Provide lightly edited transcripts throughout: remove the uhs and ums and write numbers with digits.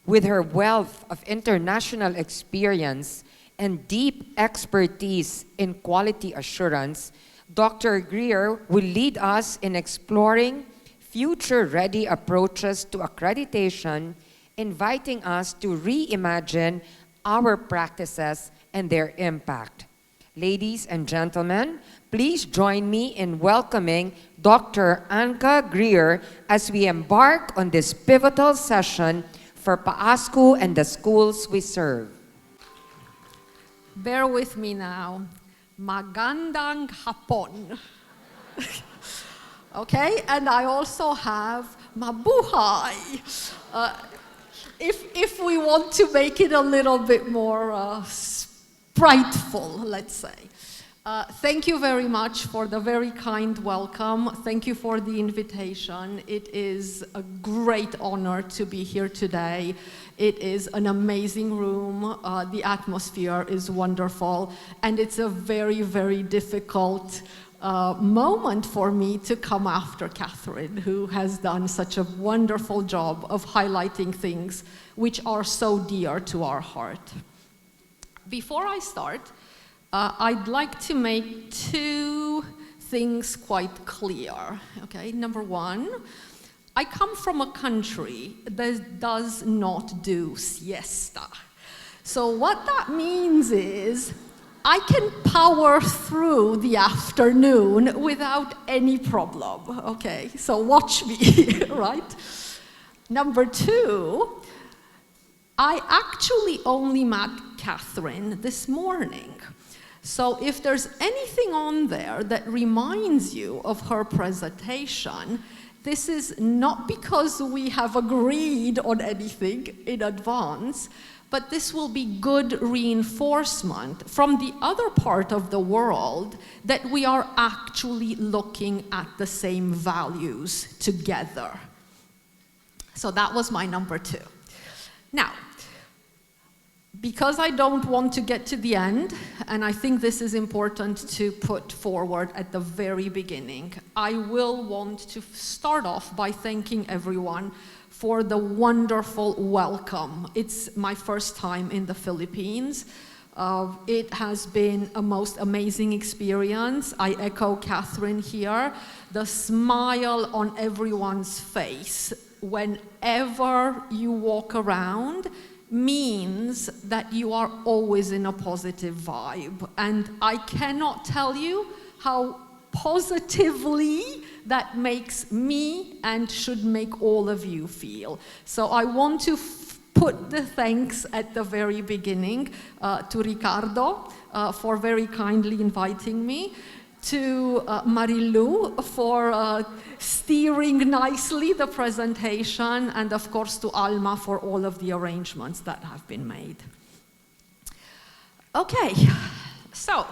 With her wealth of international experience and deep expertise in quality assurance, Dr. Greere will lead us in exploring future-ready approaches to accreditation, inviting us to reimagine our practices and their impact. Ladies and gentlemen, please join me in welcoming Dr. Anca Greere as we embark on this pivotal session for PAASCU and the schools we serve. Bear with me now. Magandang hapon. Okay, and I also have mabuhay. If we want to make it a little bit more spriteful, let's say. Thank you very much for the very kind welcome. Thank you for the invitation. It is a great honor to be here today. It is an amazing room. The atmosphere is wonderful. And it's a very, very difficult moment for me to come after Catherine, who has done such a wonderful job of highlighting things which are so dear to our heart. Before I start, I'd like to make two things quite clear, okay? Number one, I come from a country that does not do siesta. So what that means is I can power through the afternoon without any problem, okay? So watch me, right? Number two, I actually only met Catherine this morning. So if there's anything on there that reminds you of her presentation, this is not because we have agreed on anything in advance, but this will be good reinforcement from the other part of the world that we are actually looking at the same values together. So that was my number two. Now, because I don't want to get to the end, and I think this is important to put forward at the very beginning, I will want to start off by thanking everyone for the wonderful welcome. It's my first time in the Philippines. It has been a most amazing experience. I echo Catherine here. The smile on everyone's face whenever you walk around means that you are always in a positive vibe. And I cannot tell you how positively that makes me and should make all of you feel. So I want to put the thanks at the very beginning to Ricardo for very kindly inviting me, to Marilu for steering nicely the presentation, and of course to Alma for all of the arrangements that have been made. Okay, so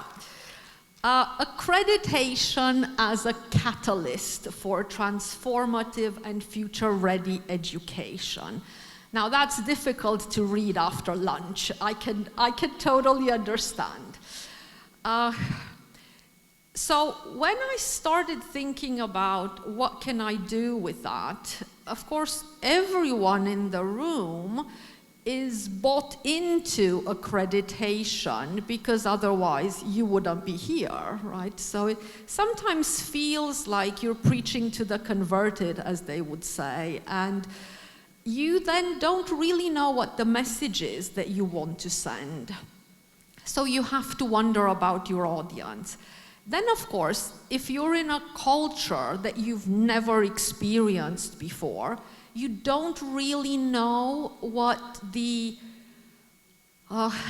accreditation as a catalyst for transformative and future-ready education. Now that's difficult to read after lunch. I can totally understand. So when I started thinking about what can I do with that, of course, everyone in the room is bought into accreditation because otherwise you wouldn't be here, right? So it sometimes feels like you're preaching to the converted, as they would say, and you then don't really know what the message is that you want to send. So you have to wonder about your audience. Then, of course, if you're in a culture that you've never experienced before, you don't really know what the,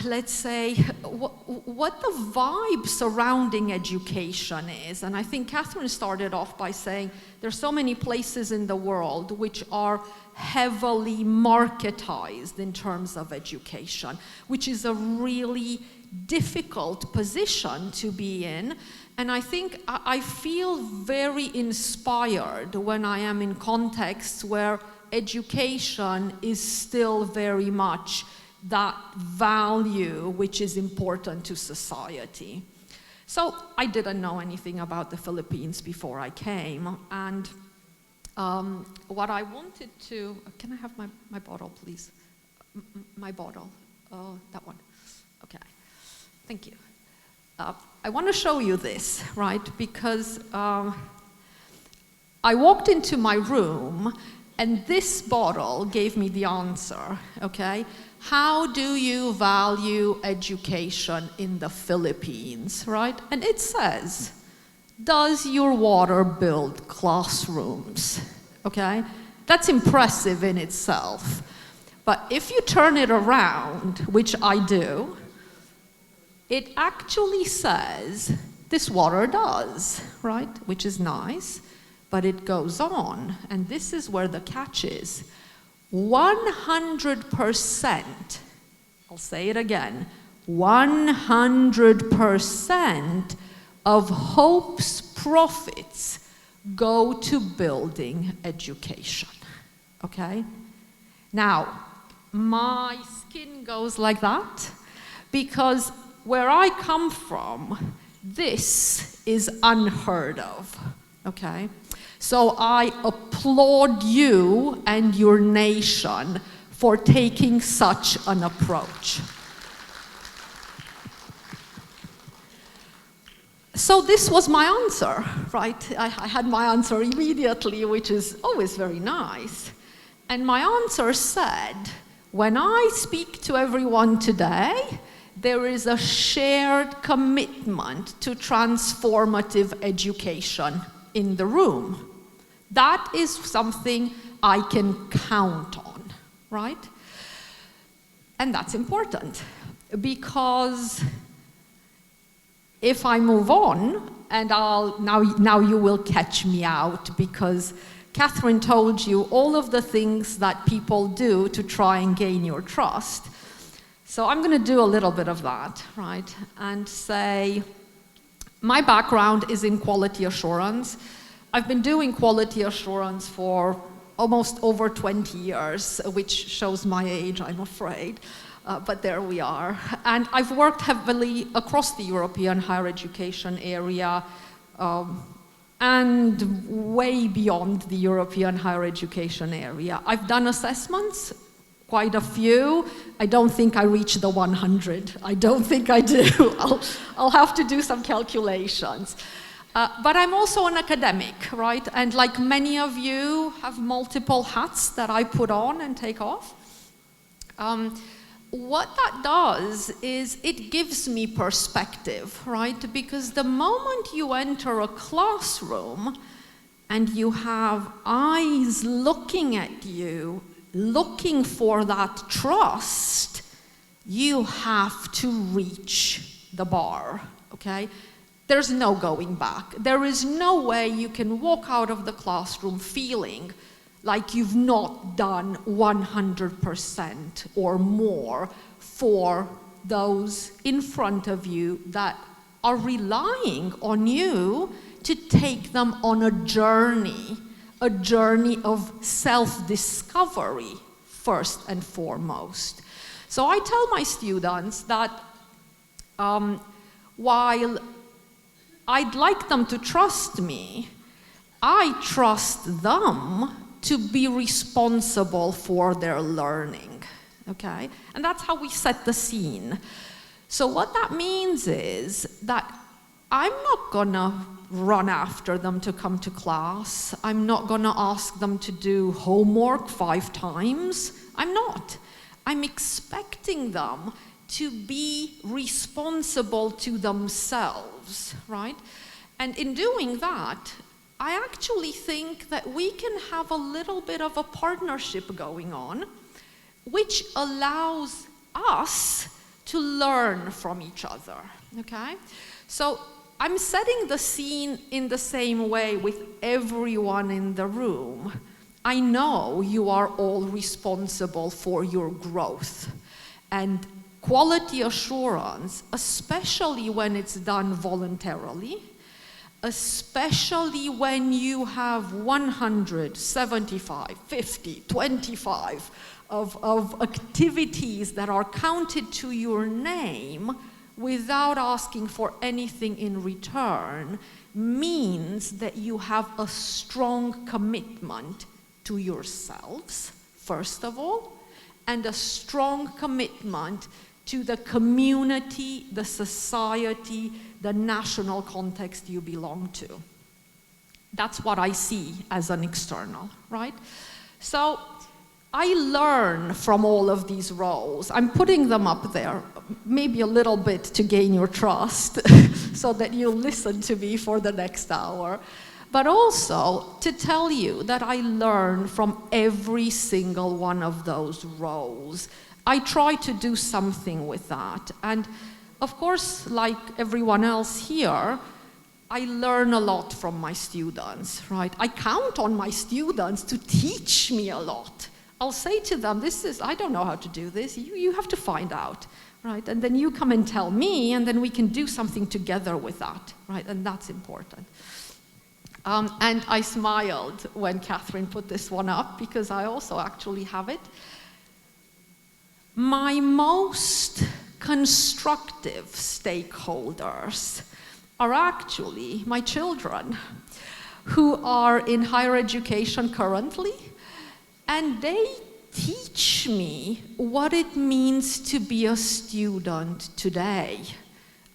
let's say, what the vibe surrounding education is. And I think Catherine started off by saying there's so many places in the world which are heavily marketized in terms of education, which is a really difficult position to be in. And I think I feel very inspired when I am in contexts where education is still very much that value which is important to society. So I didn't know anything about the Philippines before I came, and what I wanted to, can I have my bottle, please? My bottle. That one. Okay. Thank you. I want to show you this, right? Because I walked into my room and this bottle gave me the answer, okay? How do you value education in the Philippines, right? And it says, does your water build classrooms, okay? That's impressive in itself. But if you turn it around, which I do, it actually says this water does, right? Which is nice, but it goes on, and this is where the catch is. 100%, I'll say it again, 100% of Hope's profits go to building education, okay? Now, my skin goes like that because where I come from, this is unheard of, okay? So I applaud you and your nation for taking such an approach. So this was my answer, right? I had my answer immediately, which is always very nice. And my answer said, when I speak to everyone today, there is a shared commitment to transformative education in the room. That is something I can count on, right? And that's important because if I move on, and now you will catch me out because Catherine told you all of the things that people do to try and gain your trust. So I'm going to do a little bit of that, right? And say, my background is in quality assurance. I've been doing quality assurance for almost over 20 years, which shows my age, I'm afraid. But there we are. And I've worked heavily across the European higher education area and way beyond the European higher education area. I've done assessments, quite a few. I don't think I reach the 100. I don't think I do. I'll have to do some calculations. But I'm also an academic, right? And like many of you have multiple hats that I put on and take off. What that does is it gives me perspective, right? Because the moment you enter a classroom and you have eyes looking at you, looking for that trust, you have to reach the bar, okay? There's no going back. There is no way you can walk out of the classroom feeling like you've not done 100% or more for those in front of you that are relying on you to take them on a journey of self-discovery, first and foremost. So I tell my students that while I'd like them to trust me, I trust them to be responsible for their learning, okay? And that's how we set the scene. So what that means is that I'm not gonna run after them to come to class. I'm not gonna ask them to do homework 5 times. I'm not. I'm expecting them to be responsible to themselves, right? And in doing that, I actually think that we can have a little bit of a partnership going on, which allows us to learn from each other, okay? So I'm setting the scene in the same way with everyone in the room. I know you are all responsible for your growth. And quality assurance, especially when it's done voluntarily, especially when you have 100, 75, 50, 25 of activities that are counted to your name without asking for anything in return, means that you have a strong commitment to yourselves, first of all, and a strong commitment to the community, the society, the national context you belong to. That's what I see as an external, right? So I learn from all of these roles. I'm putting them up there, maybe a little bit to gain your trust, so that you'll listen to me for the next hour, but also to tell you that I learn from every single one of those roles. I try to do something with that. And of course, like everyone else here, I learn a lot from my students, right? I count on my students to teach me a lot. I'll say to them, I don't know how to do this, you have to find out, right? And then you come and tell me, and then we can do something together with that, right? And that's important. And I smiled when Catherine put this one up, because I also actually have it. My most constructive stakeholders are actually my children, who are in higher education currently, and they teach me what it means to be a student today.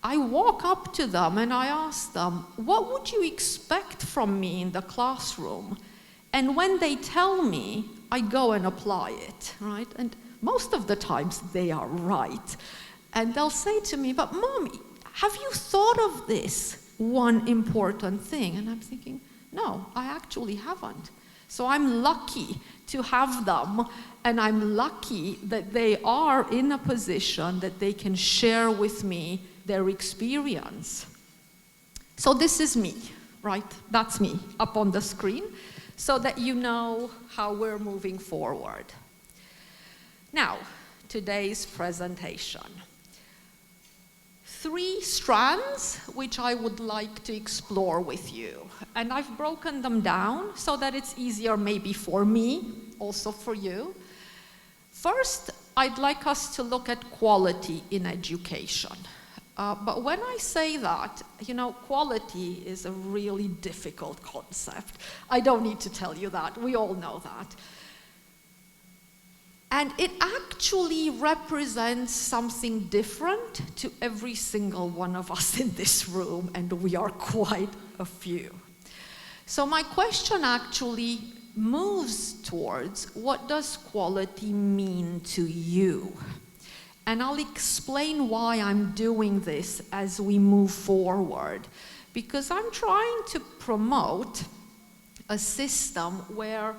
I walk up to them and I ask them, what would you expect from me in the classroom? And when they tell me, I go and apply it, right? And most of the times they are right. And they'll say to me, but Mommy, have you thought of this one important thing? And I'm thinking, no, I actually haven't. So I'm lucky to have them, and I'm lucky that they are in a position that they can share with me their experience. So this is me, right? That's me up on the screen, so that you know how we're moving forward. Now, today's presentation. 3 strands which I would like to explore with you. And I've broken them down so that it's easier maybe for me, also for you. First, I'd like us to look at quality in education. But when I say that, quality is a really difficult concept. I don't need to tell you that, we all know that. And it actually represents something different to every single one of us in this room, and we are quite a few. So my question actually moves towards, what does quality mean to you? And I'll explain why I'm doing this as we move forward, because I'm trying to promote a system where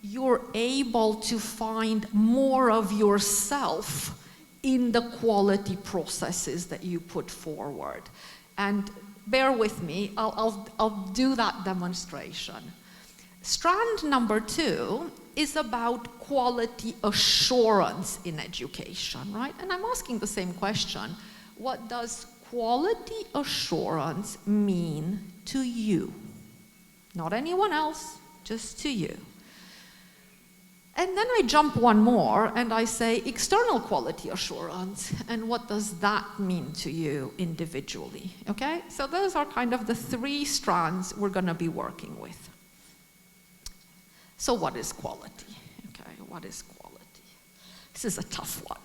you're able to find more of yourself in the quality processes that you put forward. And bear with me, I'll do that demonstration. Strand number 2 is about quality assurance in education, right? And I'm asking the same question. What does quality assurance mean to you? Not anyone else, just to you. And then I jump one more and I say external quality assurance, and what does that mean to you individually, okay? So those are kind of the 3 strands we're gonna be working with. So what is quality, okay? What is quality? This is a tough one.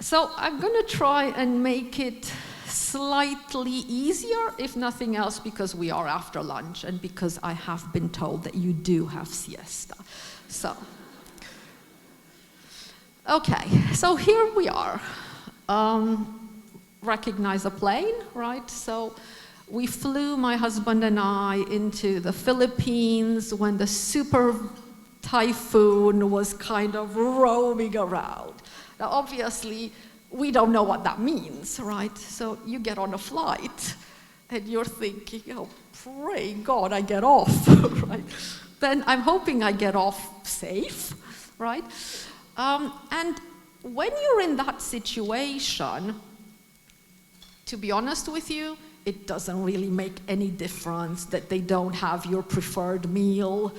So I'm gonna try and make it slightly easier, if nothing else, because we are after lunch and because I have been told that you do have siesta. So, okay, so here we are. Recognize a plane, right? So we flew, my husband and I, into the Philippines when the super typhoon was kind of roaming around. Now, obviously, we don't know what that means, right? So you get on a flight and you're thinking, oh, pray God I get off, right? Then I'm hoping I get off safe, right? And when you're in that situation, to be honest with you, it doesn't really make any difference that they don't have your preferred meal,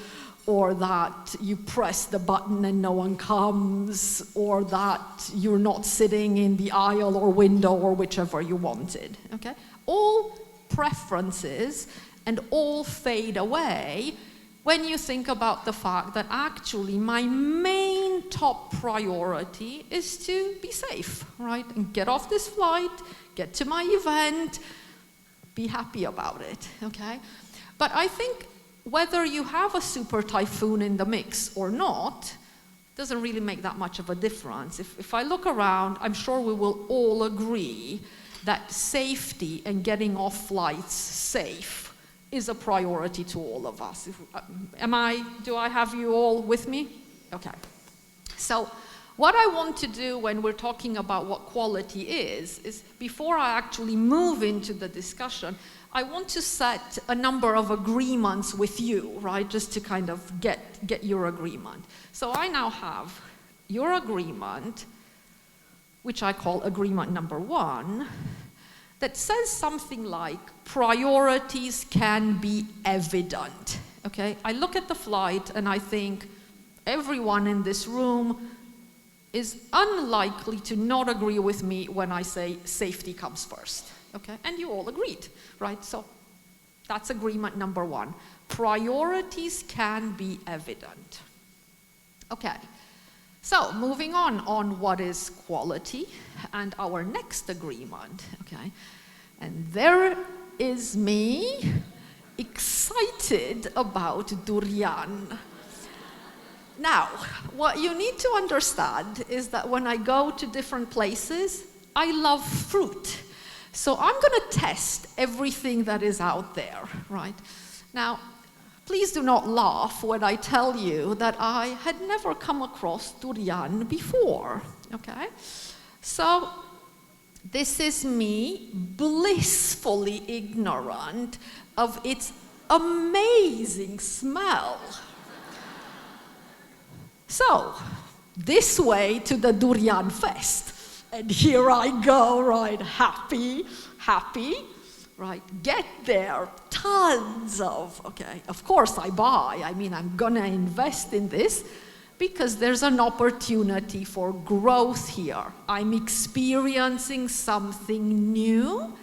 or that you press the button and no one comes, or that you're not sitting in the aisle or window or whichever you wanted, okay? All preferences and all fade away when you think about the fact that actually my main top priority is to be safe, right? And get off this flight, get to my event, be happy about it, okay? But I think whether you have a super typhoon in the mix or not doesn't really make that much of a difference. If I look around, I'm sure we will all agree that safety and getting off flights safe is a priority to all of us. Do I have you all with me? Okay. So what I want to do when we're talking about what quality is before I actually move into the discussion, I want to set a number of agreements with you, right? Just to kind of get your agreement. So I now have your agreement, which I call agreement number 1, that says something like priorities can be evident, okay? I look at the flight and I think everyone in this room is unlikely to not agree with me when I say safety comes first, okay? And you all agreed, right? So that's agreement number 1. Priorities can be evident. Okay, so moving on what is quality and our next agreement, okay? And there is me excited about durian. Now, what you need to understand is that when I go to different places, I love fruit. So I'm going to test everything that is out there, right? Now, please do not laugh when I tell you that I had never come across durian before, okay? So this is me blissfully ignorant of its amazing smell. So, this way to the Durian Fest. And here I go, right, happy, right, get there, tons of, okay, of course I buy, I mean, I'm gonna invest in this because there's an opportunity for growth here. I'm experiencing something new.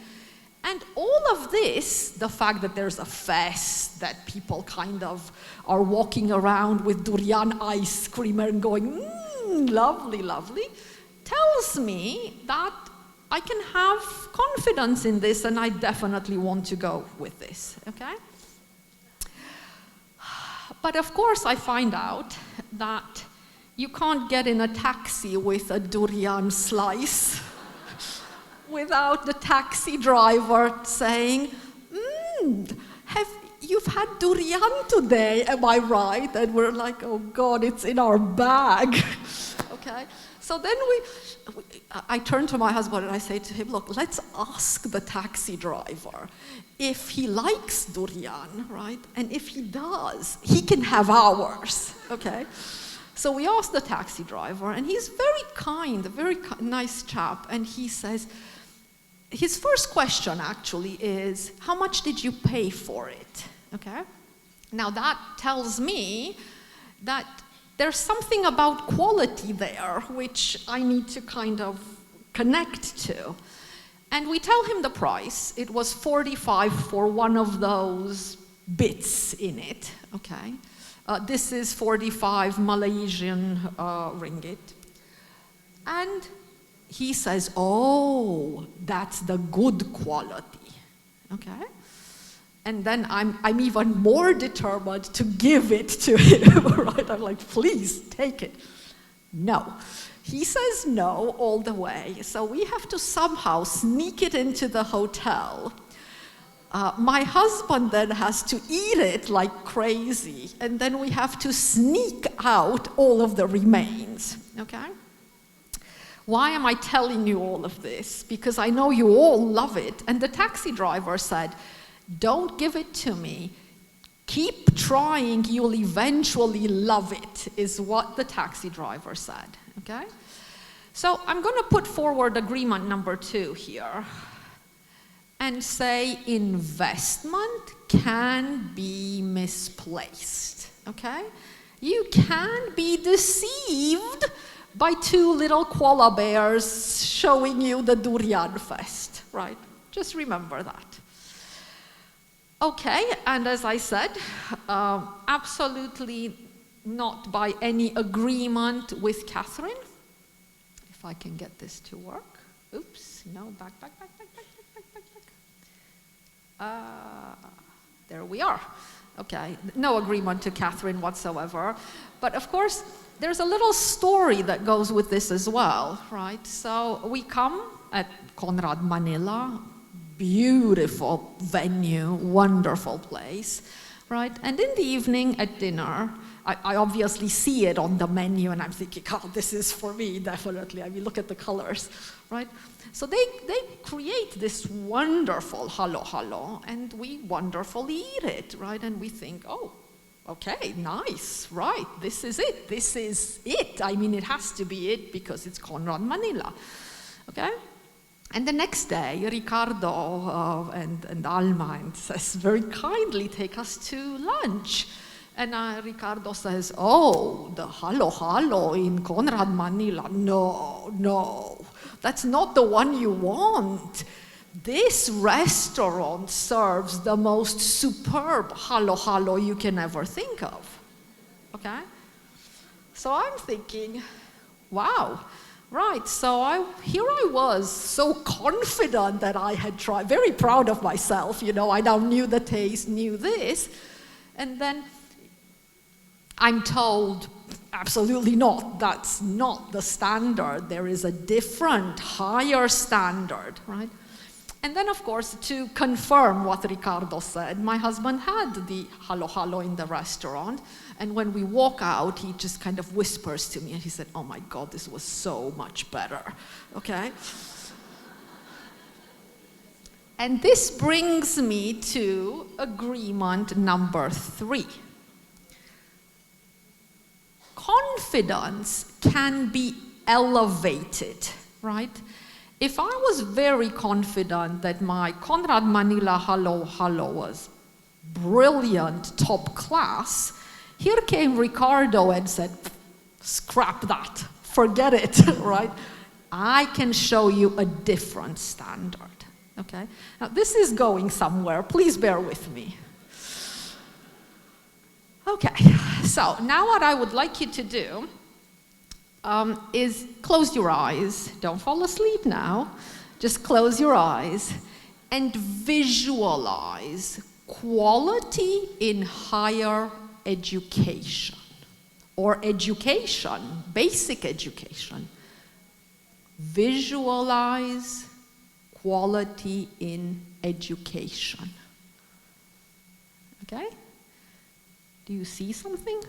And all of this, the fact that there's a fest, that people kind of are walking around with durian ice cream and going, lovely, lovely, tells me that I can have confidence in this and I definitely want to go with this, okay? But of course I find out that you can't get in a taxi with a durian slice without the taxi driver saying, you've had durian today, am I right? And we're like, oh God, it's in our bag, okay? So then I turn to my husband and I say to him, look, let's ask the taxi driver if he likes durian, right? And if he does, he can have ours, okay? So we ask the taxi driver, and he's very kind, a very nice chap, and he says, his first question actually is, how much did you pay for it, okay? Now that tells me that there's something about quality there which I need to kind of connect to. And we tell him the price. It was 45 for one of those bits in it, okay? This is 45 Malaysian ringgit. And he says, oh, that's the good quality, okay? And then I'm even more determined to give it to him, right? I'm like, please, take it. No. He says no all the way, so we have to somehow sneak it into the hotel. My husband then has to eat it like crazy, and then we have to sneak out all of the remains, okay? Why am I telling you all of this? Because I know you all love it. And the taxi driver said, don't give it to me. Keep trying, you'll eventually love it, is what the taxi driver said, okay? So I'm going to put forward agreement number 2 here and say investment can be misplaced, okay? You can be deceived by 2 little koala bears showing you the Durian Fest, right? Just remember that. Okay, and as I said, absolutely not by any agreement with Catherine. If I can get this to work. Oops, no, back. There we are. Okay, no agreement to Catherine whatsoever. But of course, there's a little story that goes with this as well, right? So we come at Conrad Manila, beautiful venue, wonderful place, right? And in the evening at dinner, I obviously see it on the menu and I'm thinking, oh, this is for me, definitely. I mean, look at the colors, right? So they create this wonderful halo and we wonderfully eat it, right? And we think, oh, okay, nice, right, this is it. I mean, it has to be it because it's Conrad Manila, okay? And the next day, Ricardo and Alma says, very kindly, take us to lunch. And Ricardo says, oh, the halo in Conrad Manila, no, that's not the one you want. This restaurant serves the most superb halo you can ever think of, okay? So I'm thinking, wow, right, so here I was, so confident that I had tried, very proud of myself, you know, I now knew the taste, knew this, and then I'm told, absolutely not, that's not the standard, there is a different, higher standard, right? And then, of course, to confirm what Ricardo said, my husband had the halo in the restaurant, and when we walk out, he just kind of whispers to me, and he said, oh my God, this was so much better, okay? And this brings me to agreement number 3. Confidence can be elevated, right? If I was very confident that my Conrad Manila halo was brilliant, top class, here came Ricardo and said, scrap that, forget it, right? I can show you a different standard, okay? Now this is going somewhere, please bear with me. Okay, so now what I would like you to do is close your eyes. Don't fall asleep now. Just close your eyes and visualize quality in higher education or education, basic education. Visualize quality in education. Okay? Do you see something?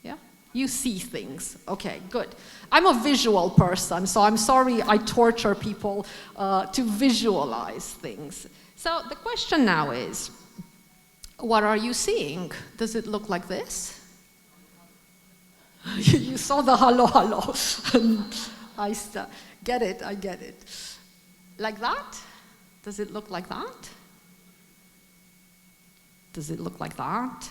Yeah? You see things. Okay, good. I'm a visual person, so I'm sorry I torture people to visualize things. So the question now is, what are you seeing? Does it look like this? You saw the halo. I get it. Like that? Does it look like that? Does it look like that?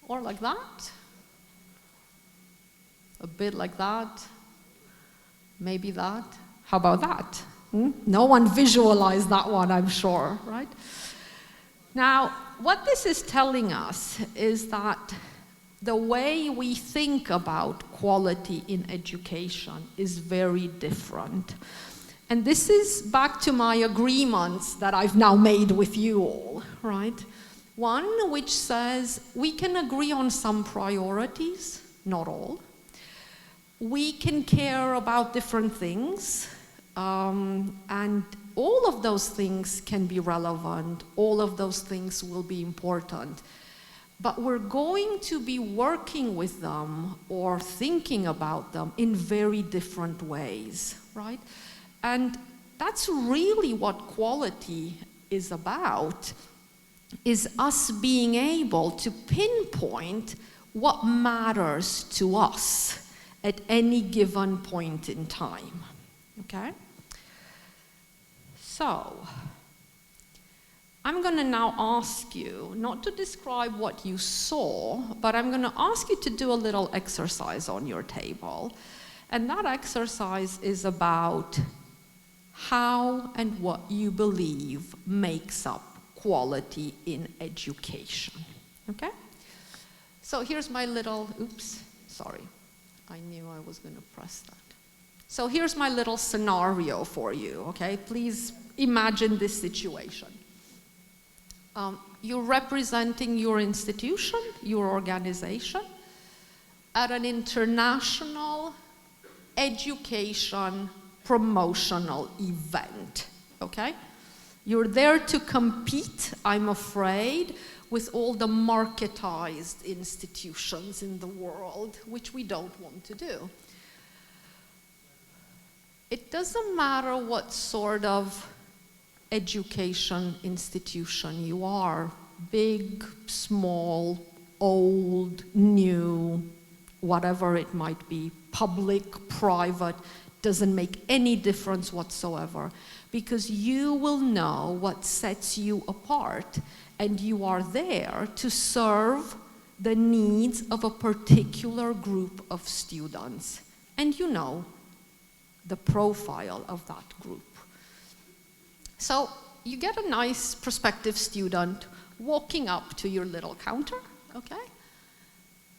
Or like that? A bit like that? Maybe that? How about that? No one visualized that one, I'm sure, right? Now, what this is telling us is that the way we think about quality in education is very different. And this is back to my agreements that I've now made with you all, right? One which says we can agree on some priorities, not all. We can care about different things, and all of those things can be relevant, all of those things will be important. But we're going to be working with them or thinking about them in very different ways, right? And that's really what quality is about, is us being able to pinpoint what matters to us at any given point in time, okay? So, I'm gonna now ask you, not to describe what you saw, but I'm gonna ask you to do a little exercise on your table. And that exercise is about how and what you believe makes up quality in education, okay? So here's my little, oops, sorry. I knew I was gonna press that. So here's my little scenario for you, okay? Please imagine this situation. You're representing your institution, your organization, at an international education promotional event, okay? You're there to compete, I'm afraid, with all the marketized institutions in the world, which we don't want to do. It doesn't matter what sort of education institution you are, big, small, old, new, whatever it might be, public, private, doesn't make any difference whatsoever, because you will know what sets you apart, and you are there to serve the needs of a particular group of students, and you know the profile of that group. So you get a nice prospective student walking up to your little counter, okay?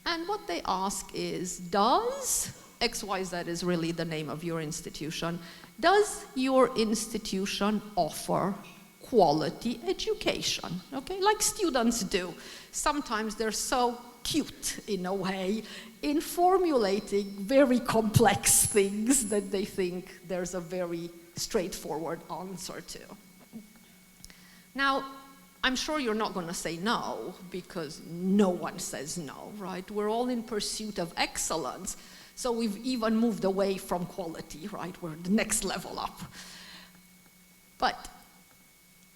And what they ask is, does, XYZ is really the name of your institution, does your institution offer quality education, okay? Like students do. Sometimes they're so cute in a way in formulating very complex things that they think there's a very straightforward answer to. Now, I'm sure you're not going to say no, because no one says no, right? We're all in pursuit of excellence, so we've even moved away from quality, right? We're the next level up. But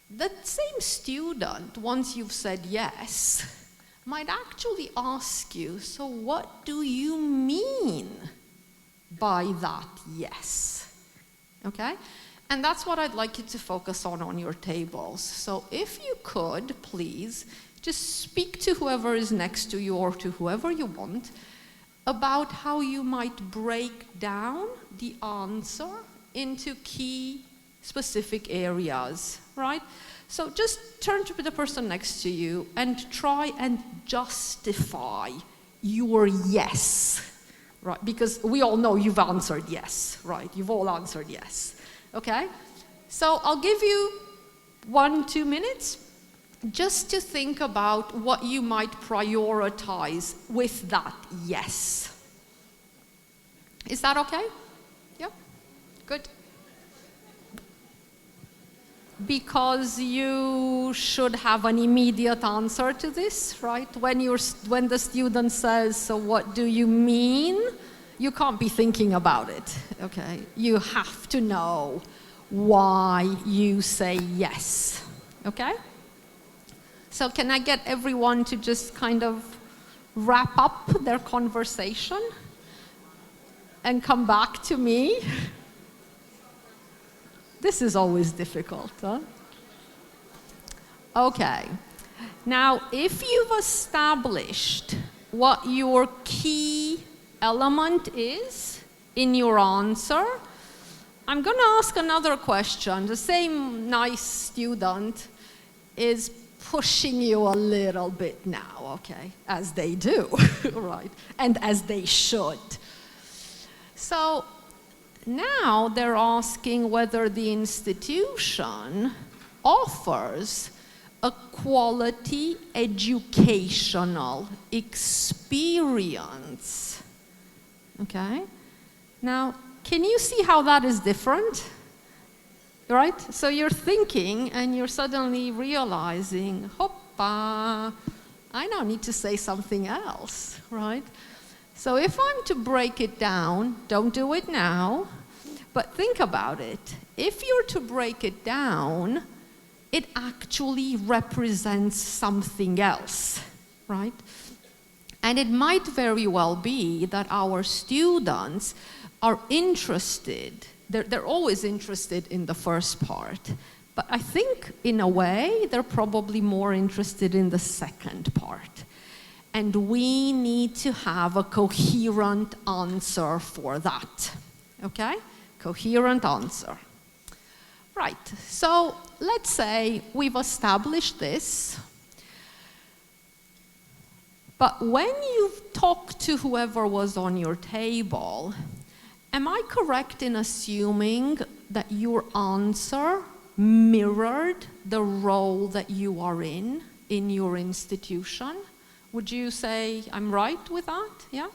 the same student, once you've said yes, might actually ask you, so what do you mean by that yes? Okay? And that's what I'd like you to focus on your tables. So if you could, please, just speak to whoever is next to you or to whoever you want about how you might break down the answer into key specific areas, right? So just turn to the person next to you and try and justify your yes, right? Because we all know you've answered yes, right? You've all answered yes, okay? So I'll give you 1-2 minutes just to think about what you might prioritize with that yes. Is that okay? Yep, good. Because you should have an immediate answer to this, right? When the student says, so what do you mean? You can't be thinking about it, okay? You have to know why you say yes, okay? So can I get everyone to just kind of wrap up their conversation and come back to me? This is always difficult, huh? Okay. Now, if you've established what your key element is in your answer, I'm going to ask another question. The same nice student is pushing you a little bit now, okay? As they do, right? And as they should. So, now they're asking whether the institution offers a quality educational experience. Okay? Now, can you see how that is different? Right? So you're thinking and you're suddenly realizing, hoppa, I now need to say something else, right? So if I'm to break it down, don't do it now, but think about it. If you're to break it down, it actually represents something else, right? And it might very well be that our students are interested, they're always interested in the first part, but I think in a way they're probably more interested in the second part. And we need to have a coherent answer for that, okay? Coherent answer. Right, so let's say we've established this, but when you've talked to whoever was on your table, am I correct in assuming that your answer mirrored the role that you are in your institution? Would you say I'm right with that? Yeah?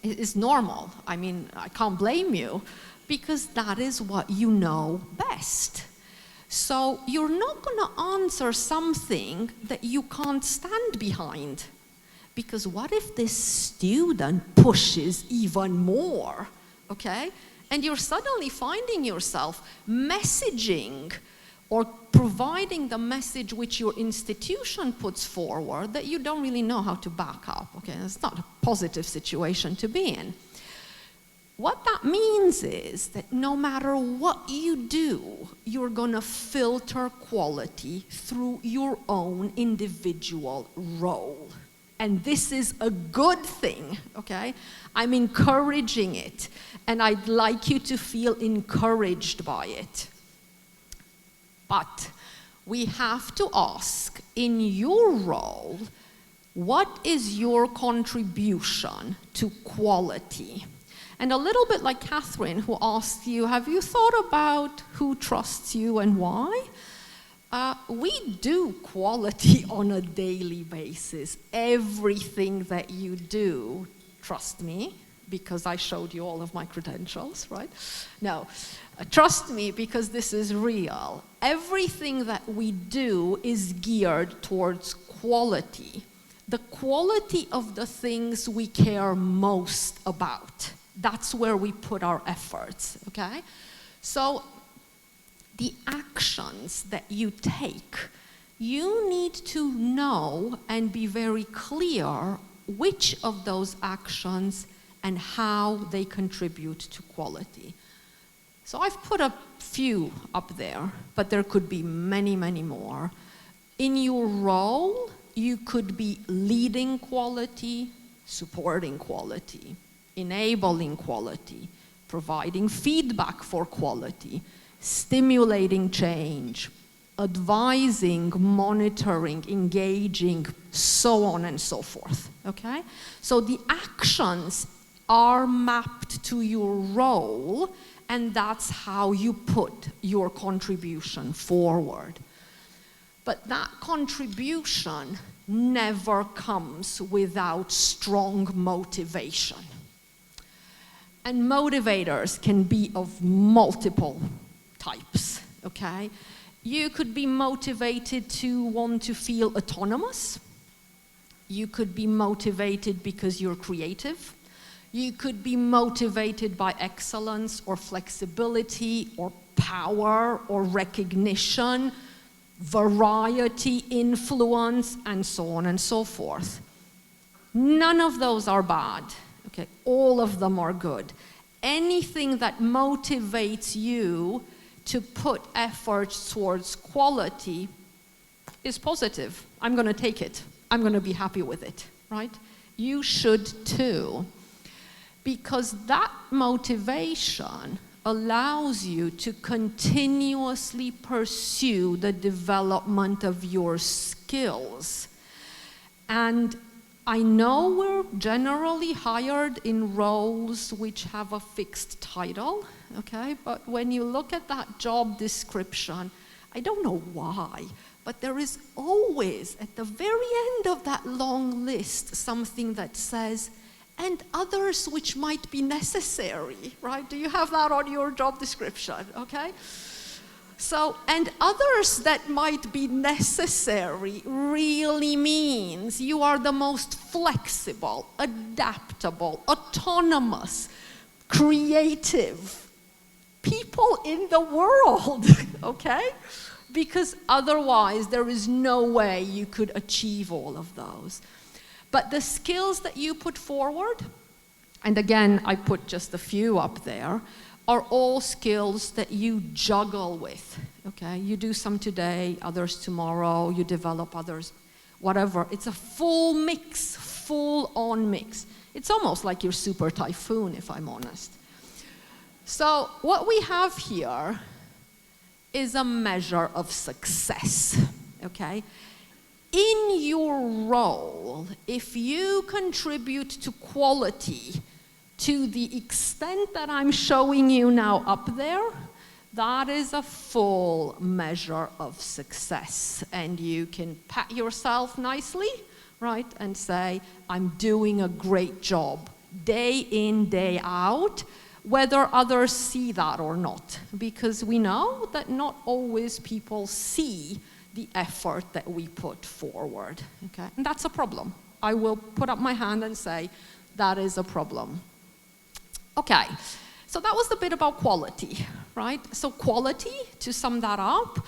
It's normal. I mean, I can't blame you because that is what you know best. So you're not going to answer something that you can't stand behind. Because what if this student pushes even more, okay? And you're suddenly finding yourself messaging or providing the message which your institution puts forward that you don't really know how to back up, okay? It's not a positive situation to be in. What that means is that no matter what you do, you're gonna filter quality through your own individual role. And this is a good thing, okay? I'm encouraging it, and I'd like you to feel encouraged by it. But we have to ask, in your role, what is your contribution to quality? And a little bit like Catherine, who asked you, have you thought about who trusts you and why? We do quality on a daily basis. Everything that you do, trust me, because I showed you all of my credentials, right? No, trust me because this is real. Everything that we do is geared towards quality. The quality of the things we care most about. That's where we put our efforts, okay? So the actions that you take, you need to know and be very clear which of those actions and how they contribute to quality. So I've put a few up there, but there could be many, many more. In your role, you could be leading quality, supporting quality, enabling quality, providing feedback for quality, stimulating change, advising, monitoring, engaging, so on and so forth, okay? So the actions are mapped to your role, and that's how you put your contribution forward. But that contribution never comes without strong motivation. And motivators can be of multiple types, okay? You could be motivated to want to feel autonomous. You could be motivated because you're creative. You could be motivated by excellence or flexibility or power or recognition, variety, influence, and so on and so forth. None of those are bad, okay? All of them are good. Anything that motivates you to put efforts towards quality is positive. I'm going to take it. I'm going to be happy with it, right? You should too. Because that motivation allows you to continuously pursue the development of your skills. And I know we're generally hired in roles which have a fixed title, okay? But when you look at that job description, I don't know why, but there is always, at the very end of that long list, something that says, and others which might be necessary, right? Do you have that on your job description, okay? So, and others that might be necessary really means you are the most flexible, adaptable, autonomous, creative people in the world, okay? Because otherwise there is no way you could achieve all of those. But the skills that you put forward, and again, I put just a few up there, are all skills that you juggle with, okay? You do some today, others tomorrow, you develop others, whatever. It's a full mix, full-on mix. It's almost like your super typhoon, if I'm honest. So what we have here is a measure of success, okay? In your role, if you contribute to quality to the extent that I'm showing you now up there, that is a full measure of success. And you can pat yourself nicely, right, and say, I'm doing a great job, day in, day out, whether others see that or not. Because we know that not always people see the effort that we put forward, okay? And that's a problem. I will put up my hand and say, that is a problem. Okay, so that was the bit about quality, right? So quality, to sum that up,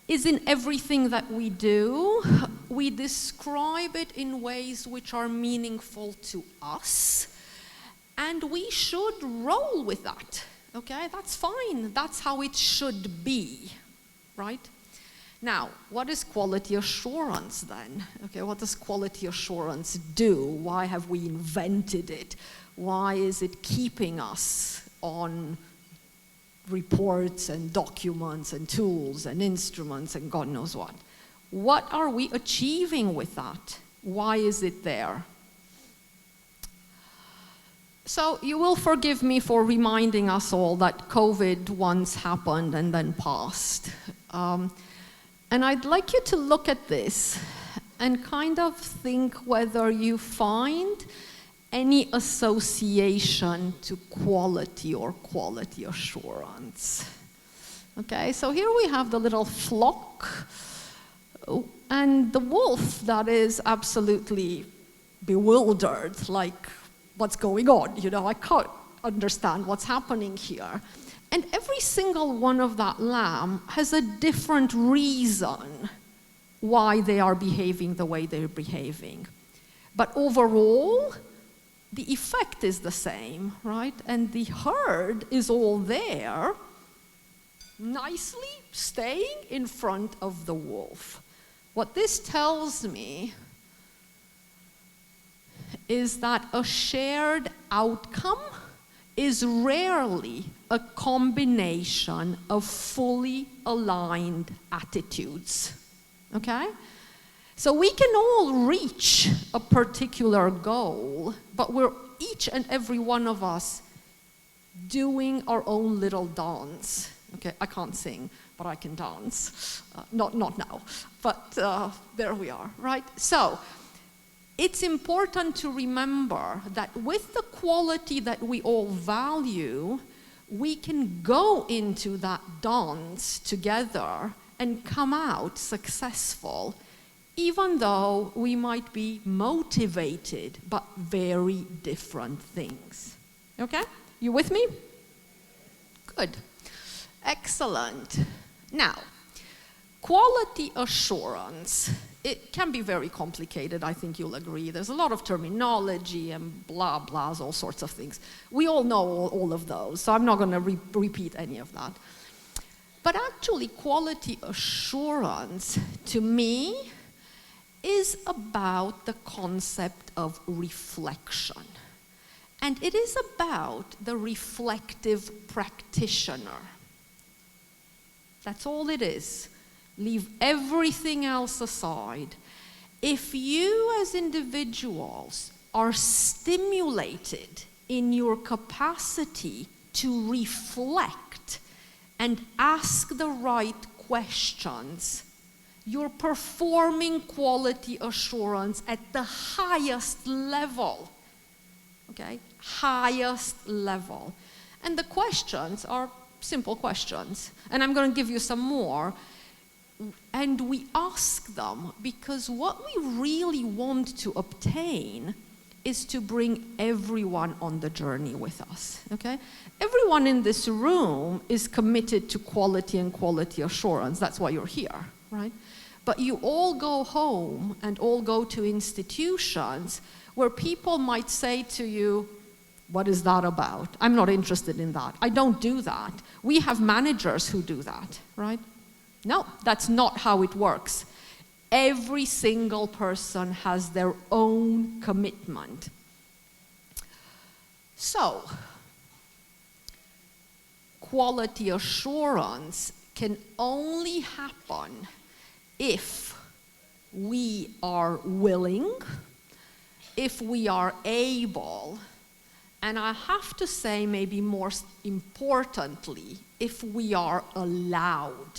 is in everything that we do. We describe it in ways which are meaningful to us, and we should roll with that, okay? That's fine, that's how it should be, right? Now, what is quality assurance then? Okay, what does quality assurance do? Why have we invented it? Why is it keeping us on reports and documents and tools and instruments and God knows what? What are we achieving with that? Why is it there? So you will forgive me for reminding us all that COVID once happened and then passed. And I'd like you to look at this and kind of think whether you find any association to quality or quality assurance. Okay, so here we have the little flock and the wolf that is absolutely bewildered, like, what's going on? You know, I can't understand what's happening here. And every single one of that lamb has a different reason why they are behaving the way they're behaving. But overall, the effect is the same, right? And the herd is all there, nicely staying in front of the wolf. What this tells me is that a shared outcome is rarely a combination of fully aligned attitudes, okay? So we can all reach a particular goal, but we're each and every one of us doing our own little dance. Okay, I can't sing, but I can dance. Not now, but there we are, right? So it's important to remember that with the quality that we all value, we can go into that dance together and come out successful, even though we might be motivated by very different things. Okay? You with me? Good. Excellent. Now, quality assurance. It can be very complicated, I think you'll agree. There's a lot of terminology and blah, blahs, all sorts of things. We all know all of those, so I'm not going to repeat any of that. But actually, quality assurance, to me, is about the concept of reflection. And it is about the reflective practitioner. That's all it is. Leave everything else aside. If you as individuals are stimulated in your capacity to reflect and ask the right questions, you're performing quality assurance at the highest level, okay? Highest level. And the questions are simple questions. And I'm going to give you some more. And we ask them because what we really want to obtain is to bring everyone on the journey with us, okay? Everyone in this room is committed to quality and quality assurance. That's why you're here, right? But you all go home and all go to institutions where people might say to you, what is that about? I'm not interested in that. I don't do that. We have managers who do that, right? No, that's not how it works. Every single person has their own commitment. So, quality assurance can only happen if we are willing, if we are able, and I have to say maybe more importantly, if we are allowed.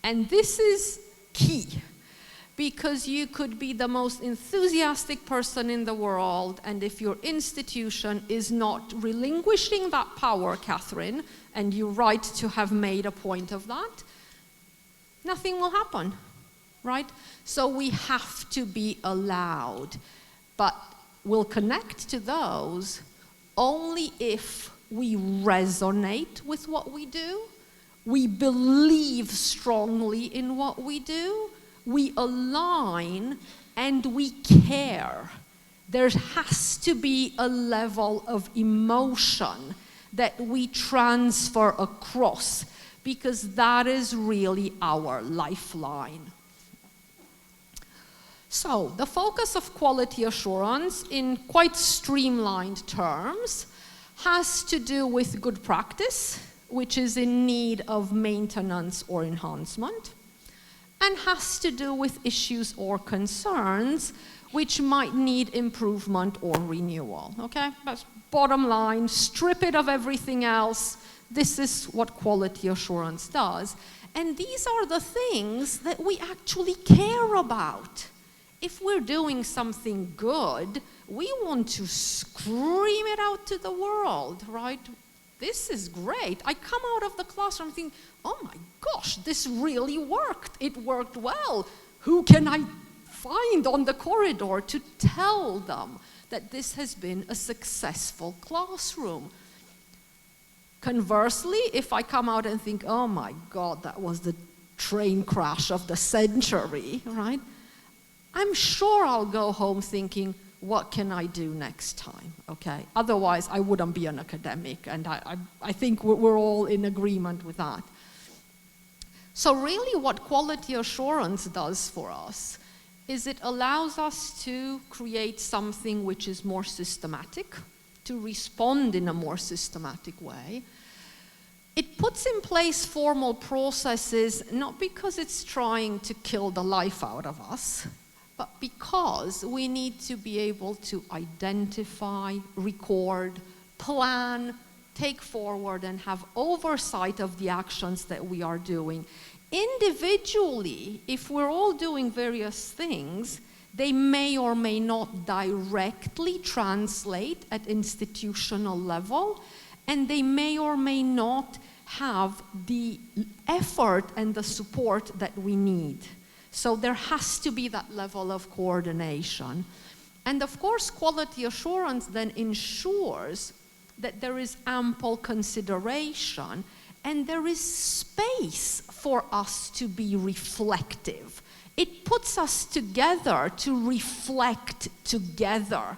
And this is key, because you could be the most enthusiastic person in the world, and if your institution is not relinquishing that power, Catherine, and you're right to have made a point of that, nothing will happen, right? So we have to be allowed, but we'll connect to those only if we resonate with what we do, we believe strongly in what we do, we align, and we care. There has to be a level of emotion that we transfer across, because that is really our lifeline. So, the focus of quality assurance, in quite streamlined terms, has to do with good practice, which is in need of maintenance or enhancement, and has to do with issues or concerns which might need improvement or renewal, okay? That's bottom line, strip it of everything else. This is what quality assurance does. And these are the things that we actually care about. If we're doing something good, we want to scream it out to the world, right? This is great. I come out of the classroom thinking, oh my gosh, this really worked. It worked well. Who can I find on the corridor to tell them that this has been a successful classroom? Conversely, if I come out and think, oh my God, that was the train crash of the century, right? I'm sure I'll go home thinking, what can I do next time, okay? Otherwise, I wouldn't be an academic, and I think we're all in agreement with that. So really what quality assurance does for us is it allows us to create something which is more systematic, to respond in a more systematic way. It puts in place formal processes, not because it's trying to kill the life out of us, but because we need to be able to identify, record, plan, take forward, and have oversight of the actions that we are doing. Individually, if we're all doing various things, they may or may not directly translate at institutional level, and they may or may not have the effort and the support that we need. So there has to be that level of coordination. And of course, quality assurance then ensures that there is ample consideration and there is space for us to be reflective. It puts us together to reflect together,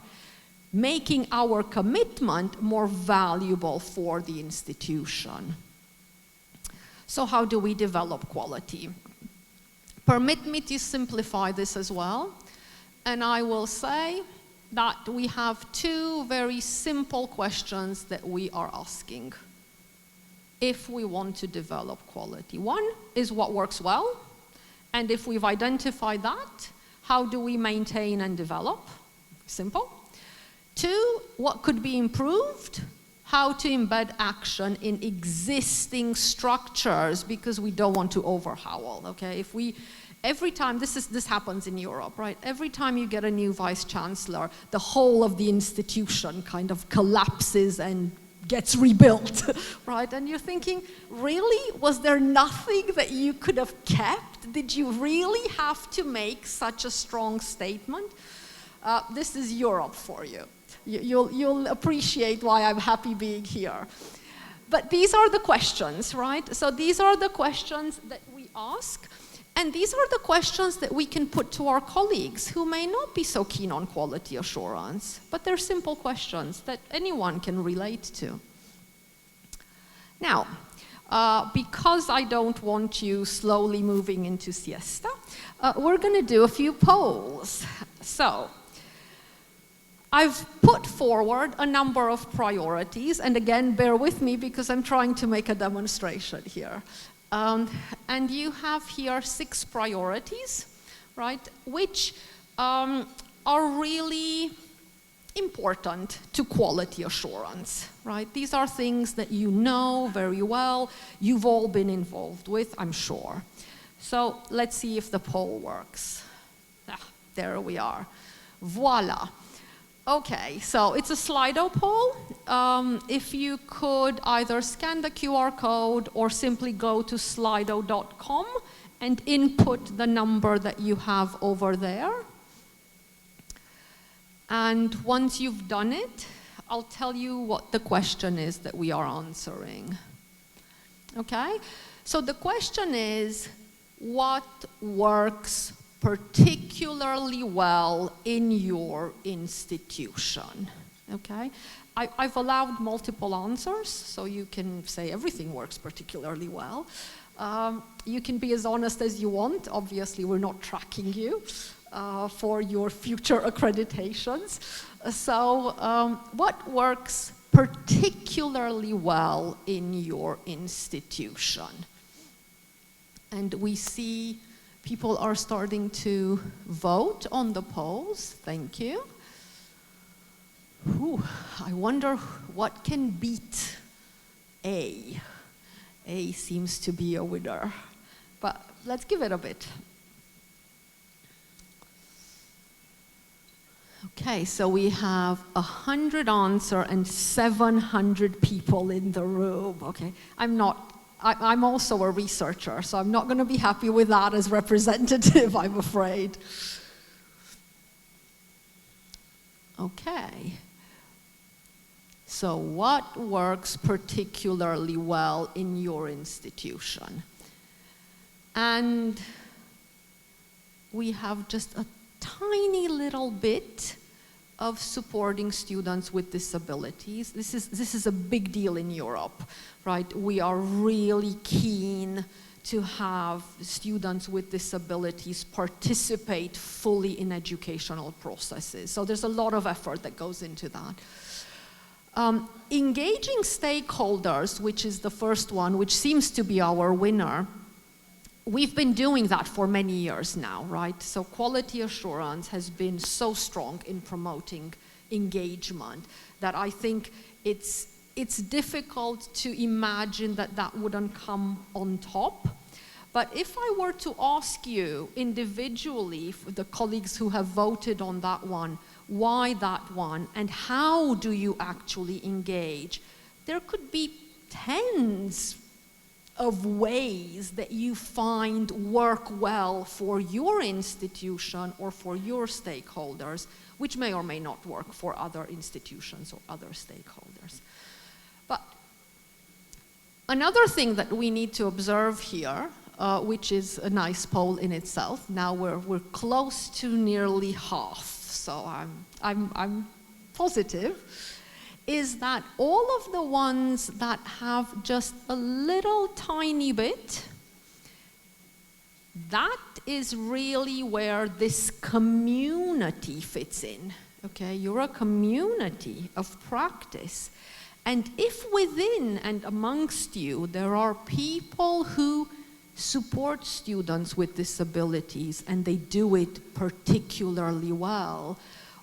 making our commitment more valuable for the institution. So how do we develop quality? Permit me to simplify this as well, and I will say that we have two very simple questions that we are asking if we want to develop quality. One is what works well, and if we've identified that, how do we maintain and develop? Simple. Two, what could be improved? How to embed action in existing structures, because we don't want to overhaul, okay? Every time, this happens in Europe, right? Every time you get a new vice chancellor, the whole of the institution kind of collapses and gets rebuilt, right? And you're thinking, really? Was there nothing that you could have kept? Did you really have to make such a strong statement? This is Europe for you. You'll appreciate why I'm happy being here. But these are the questions, right? So these are the questions that we ask. And these are the questions that we can put to our colleagues who may not be so keen on quality assurance, but they're simple questions that anyone can relate to. Now, because I don't want you slowly moving into siesta, we're going to do a few polls. So, I've put forward a number of priorities, and again, bear with me because I'm trying to make a demonstration here. And you have here 6 priorities, right, which are really important to quality assurance, right? These are things that you know very well, you've all been involved with, I'm sure. So let's see if the poll works. There we are. Voila. Okay, so it's a Slido poll. If you could either scan the QR code or simply go to slido.com and input the number that you have over there. And once you've done it, I'll tell you what the question is that we are answering. Okay? So the question is, what works particularly well in your institution? Okay? I've allowed multiple answers, so you can say everything works particularly well. You can be as honest as you want. Obviously, we're not tracking you for your future accreditations. So what works particularly well in your institution? And we see people are starting to vote on the polls. Thank you. Whew, I wonder what can beat A. A seems to be a winner, but let's give it a bit. Okay, so we have 100 answer and 700 people in the room. Okay, I'm also a researcher, so I'm not going to be happy with that as representative, I'm afraid. Okay. So what works particularly well in your institution? And we have just a tiny little bit of supporting students with disabilities. This is a big deal in Europe, right? We are really keen to have students with disabilities participate fully in educational processes. So there's a lot of effort that goes into that. Engaging stakeholders, which is the first one, which seems to be our winner, we've been doing that for many years now, right? So quality assurance has been so strong in promoting engagement that I think it's difficult to imagine that that wouldn't come on top. But if I were to ask you individually, the colleagues who have voted on that one, why that one, and how do you actually engage, there could be tens of ways that you find work well for your institution or for your stakeholders, which may or may not work for other institutions or other stakeholders. But another thing that we need to observe here, which is a nice poll in itself, now we're close to nearly half, so I'm positive, is that all of the ones that have just a little tiny bit, that is really where this community fits in, okay? You're a community of practice. And if within and amongst you there are people who support students with disabilities and they do it particularly well,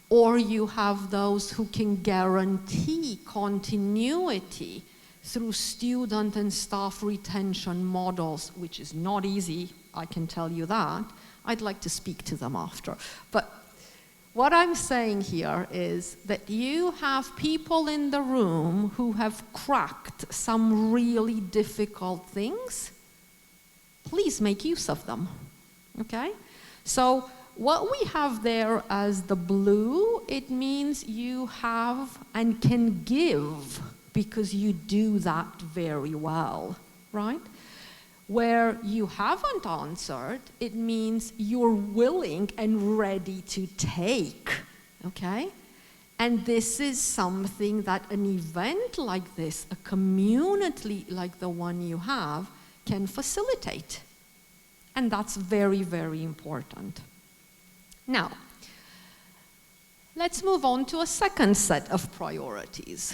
or you have those who can guarantee continuity through student and staff retention models, which is not easy, I can tell you that. I'd like to speak to them after. But what I'm saying here is that you have people in the room who have cracked some really difficult things. Please make use of them, okay? So what we have there as the blue, it means you have and can give because you do that very well, right? Where you haven't answered, it means you're willing and ready to take, okay? And this is something that an event like this, a community like the one you have, can facilitate. And that's very, very important. Now, let's move on to a second set of priorities.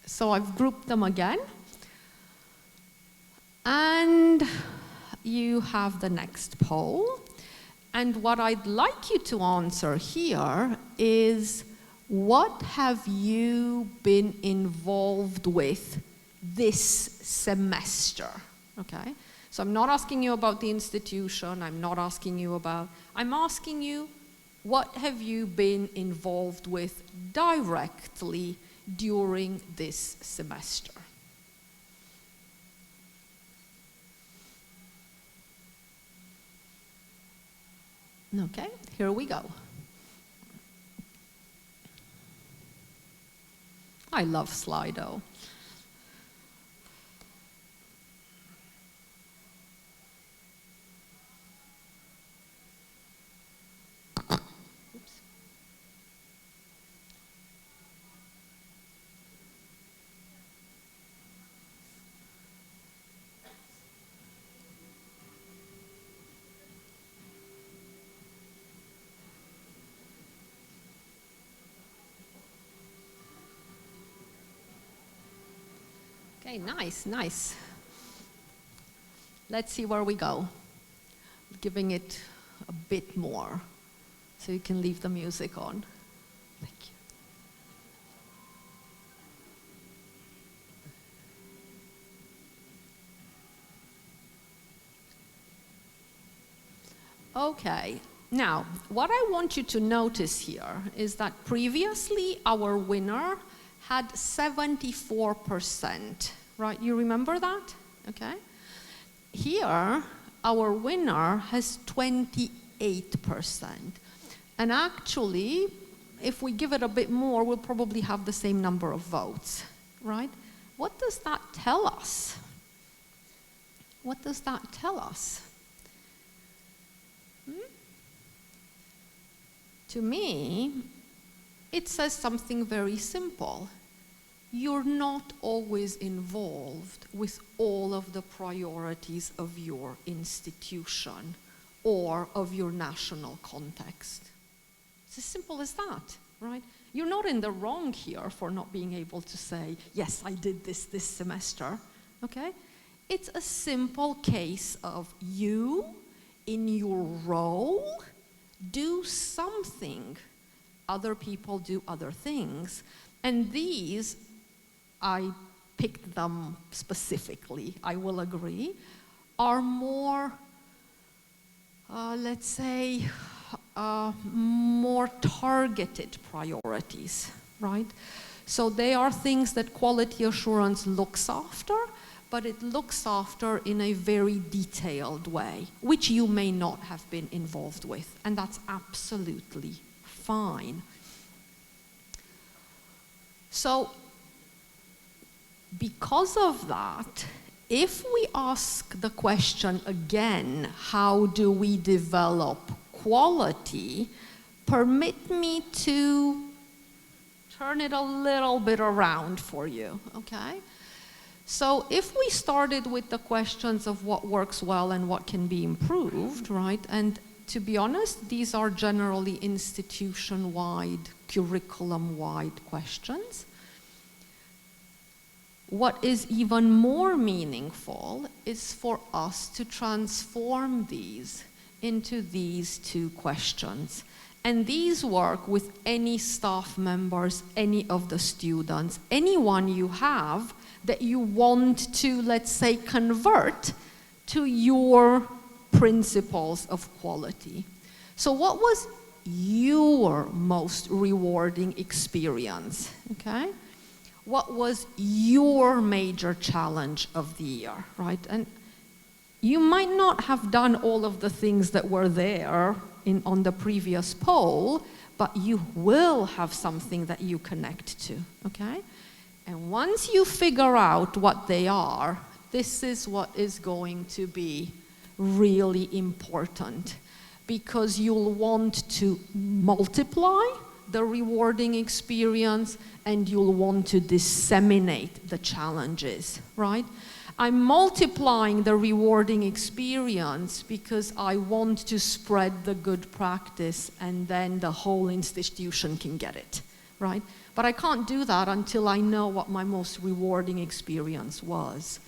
So I've grouped them again. And you have the next poll. And what I'd like you to answer here is, what have you been involved with this semester? Okay? So I'm not asking you about the institution, I'm asking you, what have you been involved with directly during this semester? Okay, here we go. I love Slido. Okay, nice, nice. Let's see where we go. Giving it a bit more, so you can leave the music on. Thank you. Okay, now, what I want you to notice here is that previously our winner had 74%, right? You remember that? Okay. Here, our winner has 28%. And actually, if we give it a bit more, we'll probably have the same number of votes, right? What does that tell us? What does that tell us? To me, it says something very simple. You're not always involved with all of the priorities of your institution or of your national context. It's as simple as that, right? You're not in the wrong here for not being able to say, yes, I did this semester, okay? It's a simple case of you, in your role, do something. Other people do other things. And these, I picked them specifically, I will agree, are more, let's say, more targeted priorities, right? So they are things that quality assurance looks after, but it looks after in a very detailed way, which you may not have been involved with, and that's absolutely fine. So, because of that, if we ask the question again, how do we develop quality, permit me to turn it a little bit around for you, okay? So if we started with the questions of what works well and what can be improved, right? And to be honest, these are generally institution-wide, curriculum-wide questions. What is even more meaningful is for us to transform these into these two questions. And these work with any staff members, any of the students, anyone you have that you want to, let's say, convert to your principles of quality. So what was your most rewarding experience, okay? What was your major challenge of the year, right? And you might not have done all of the things that were there on the previous poll, but you will have something that you connect to, okay? And once you figure out what they are, this is what is going to be really important, because you'll want to multiply the rewarding experience and you'll want to disseminate the challenges, right? I'm multiplying the rewarding experience because I want to spread the good practice and then the whole institution can get it, right? But I can't do that until I know what my most rewarding experience was.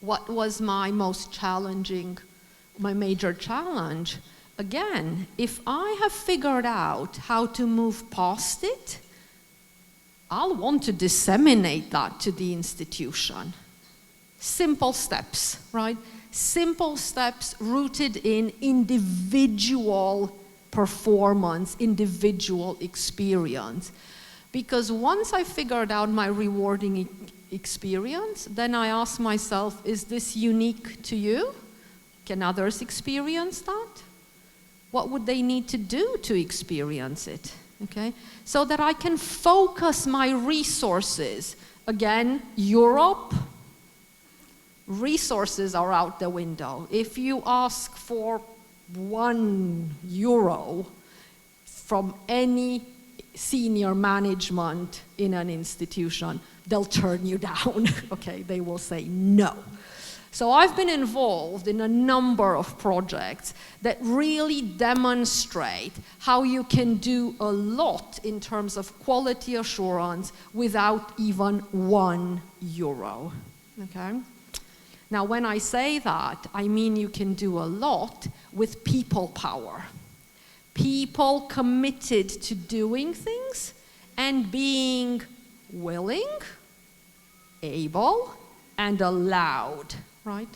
What was my major challenge? Again, if I have figured out how to move past it, I'll want to disseminate that to the institution. Simple steps, right? Simple steps rooted in individual performance, individual experience. Because once I figured out my rewarding experience, then I ask myself, is this unique to you? Can others experience that? What would they need to do to experience it? Okay? So that I can focus my resources. Again, Europe, resources are out the window. If you ask for €1 from any senior management in an institution, they'll turn you down, okay? They will say no. So I've been involved in a number of projects that really demonstrate how you can do a lot in terms of quality assurance without even €1, okay? Now, when I say that, I mean you can do a lot with people power. People committed to doing things and being willing, able, and allowed, right?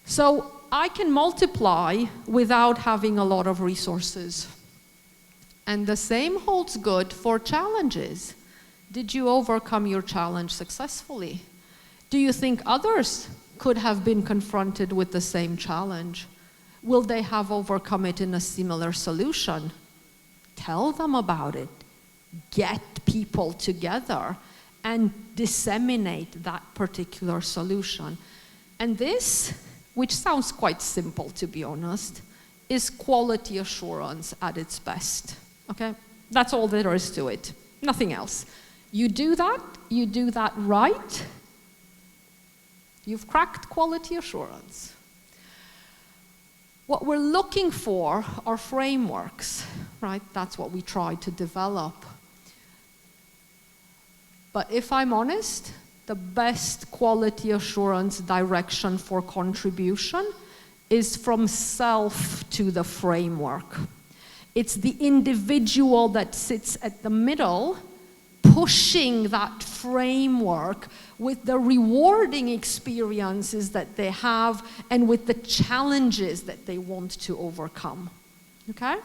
So I can multiply without having a lot of resources. And the same holds good for challenges. Did you overcome your challenge successfully? Do you think others could have been confronted with the same challenge? Will they have overcome it in a similar solution? Tell them about it. Get people together and disseminate that particular solution. And this, which sounds quite simple to be honest, is quality assurance at its best. Okay? That's all there is to it. Nothing else. You do that right, you've cracked quality assurance. What we're looking for are frameworks, right? That's what we try to develop. But if I'm honest, the best quality assurance direction for contribution is from self to the framework. It's the individual that sits at the middle, pushing that framework with the rewarding experiences that they have and with the challenges that they want to overcome, okay?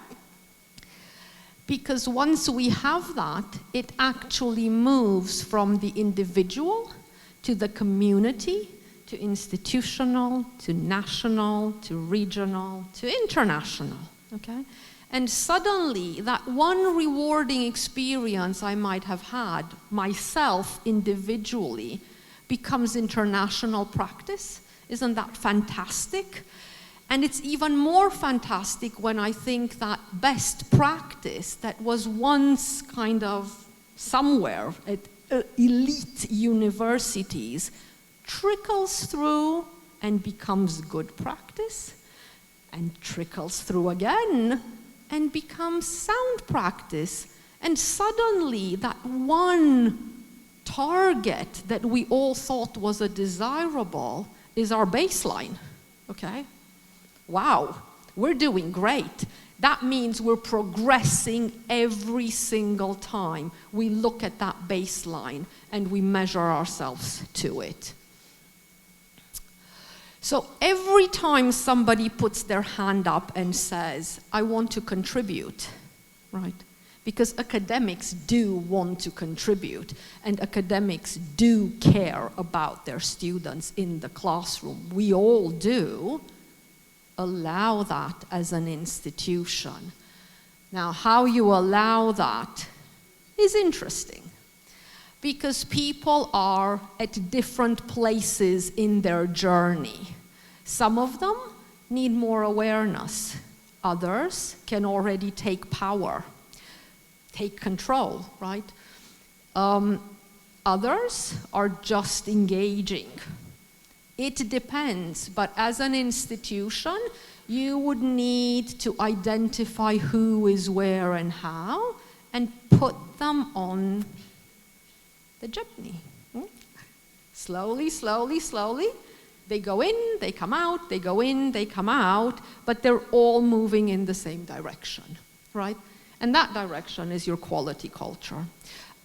Because once we have that, it actually moves from the individual to the community, to institutional, to national, to regional, to international, okay? And suddenly, that one rewarding experience I might have had myself individually becomes international practice. Isn't that fantastic? And it's even more fantastic when I think that best practice that was once kind of somewhere at elite universities trickles through and becomes good practice, and trickles through again and becomes sound practice. And suddenly that one target that we all thought was a desirable is our baseline, okay? Wow, we're doing great. That means we're progressing every single time we look at that baseline and we measure ourselves to it. So every time somebody puts their hand up and says, I want to contribute, right? Because academics do want to contribute, and academics do care about their students in the classroom. We all do. Allow that as an institution. Now, how you allow that is interesting, because people are at different places in their journey. Some of them need more awareness. Others can already take power, take control, right? Others are just engaging. It depends, but as an institution, you would need to identify who is where and how, and put them on the jeepney. Slowly, slowly, slowly, They go in, they come out, they go in, they come out, but they're all moving in the same direction, right? And that direction is your quality culture.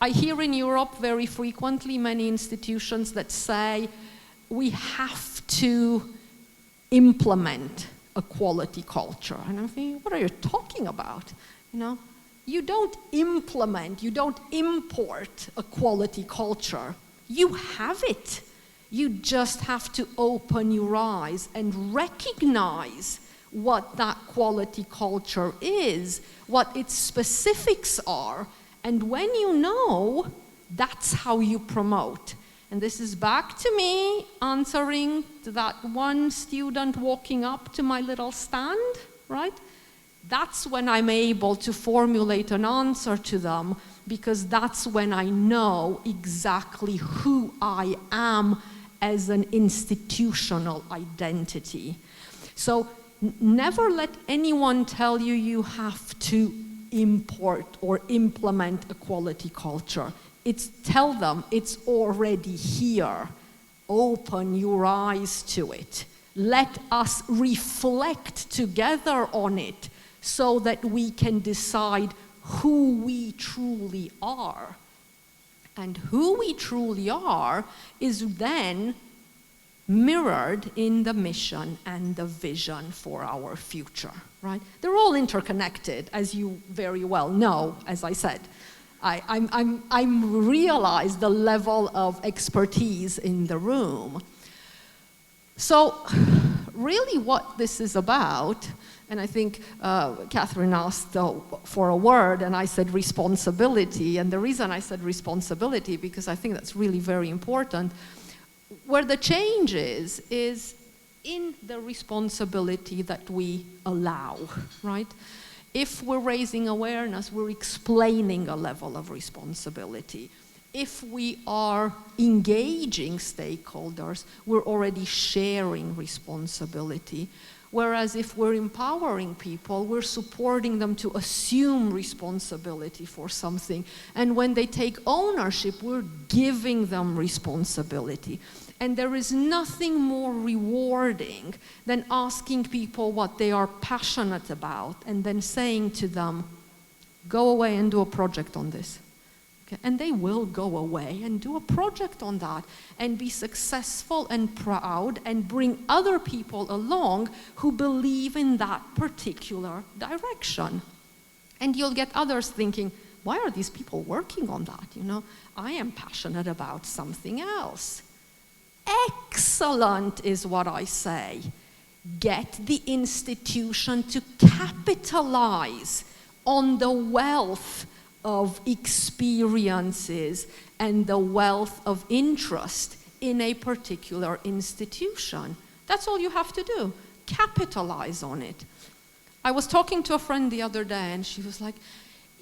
I hear in Europe very frequently many institutions that say we have to implement a quality culture. And I'm thinking, what are you talking about? You know, you don't implement, you don't import a quality culture. You have it. You just have to open your eyes and recognize what that quality culture is, what its specifics are, and when you know, that's how you promote. And this is back to me answering to that one student walking up to my little stand, right? That's when I'm able to formulate an answer to them, because that's when I know exactly who I am as an institutional identity. So never let anyone tell you you have to import or implement a quality culture. Tell them it's already here. Open your eyes to it. Let us reflect together on it so that we can decide who we truly are. And who we truly are is then mirrored in the mission and the vision for our future, right? They're all interconnected, as you very well know, as I said. I realize the level of expertise in the room. So really what this is about, and I think Catherine asked for a word, and I said responsibility, and the reason I said responsibility, because I think that's really very important. Where the change is in the responsibility that we allow, right? If we're raising awareness, we're explaining a level of responsibility. If we are engaging stakeholders, we're already sharing responsibility. Whereas if we're empowering people, we're supporting them to assume responsibility for something. And when they take ownership, we're giving them responsibility. And there is nothing more rewarding than asking people what they are passionate about and then saying to them, go away and do a project on this. Okay? And they will go away and do a project on that and be successful and proud and bring other people along who believe in that particular direction. And you'll get others thinking, why are these people working on that? You know, I am passionate about something else. Excellent is what I say. Get the institution to capitalize on the wealth of experiences and the wealth of interest in a particular institution. That's all you have to do. Capitalize on it. I was talking to a friend the other day and she was like,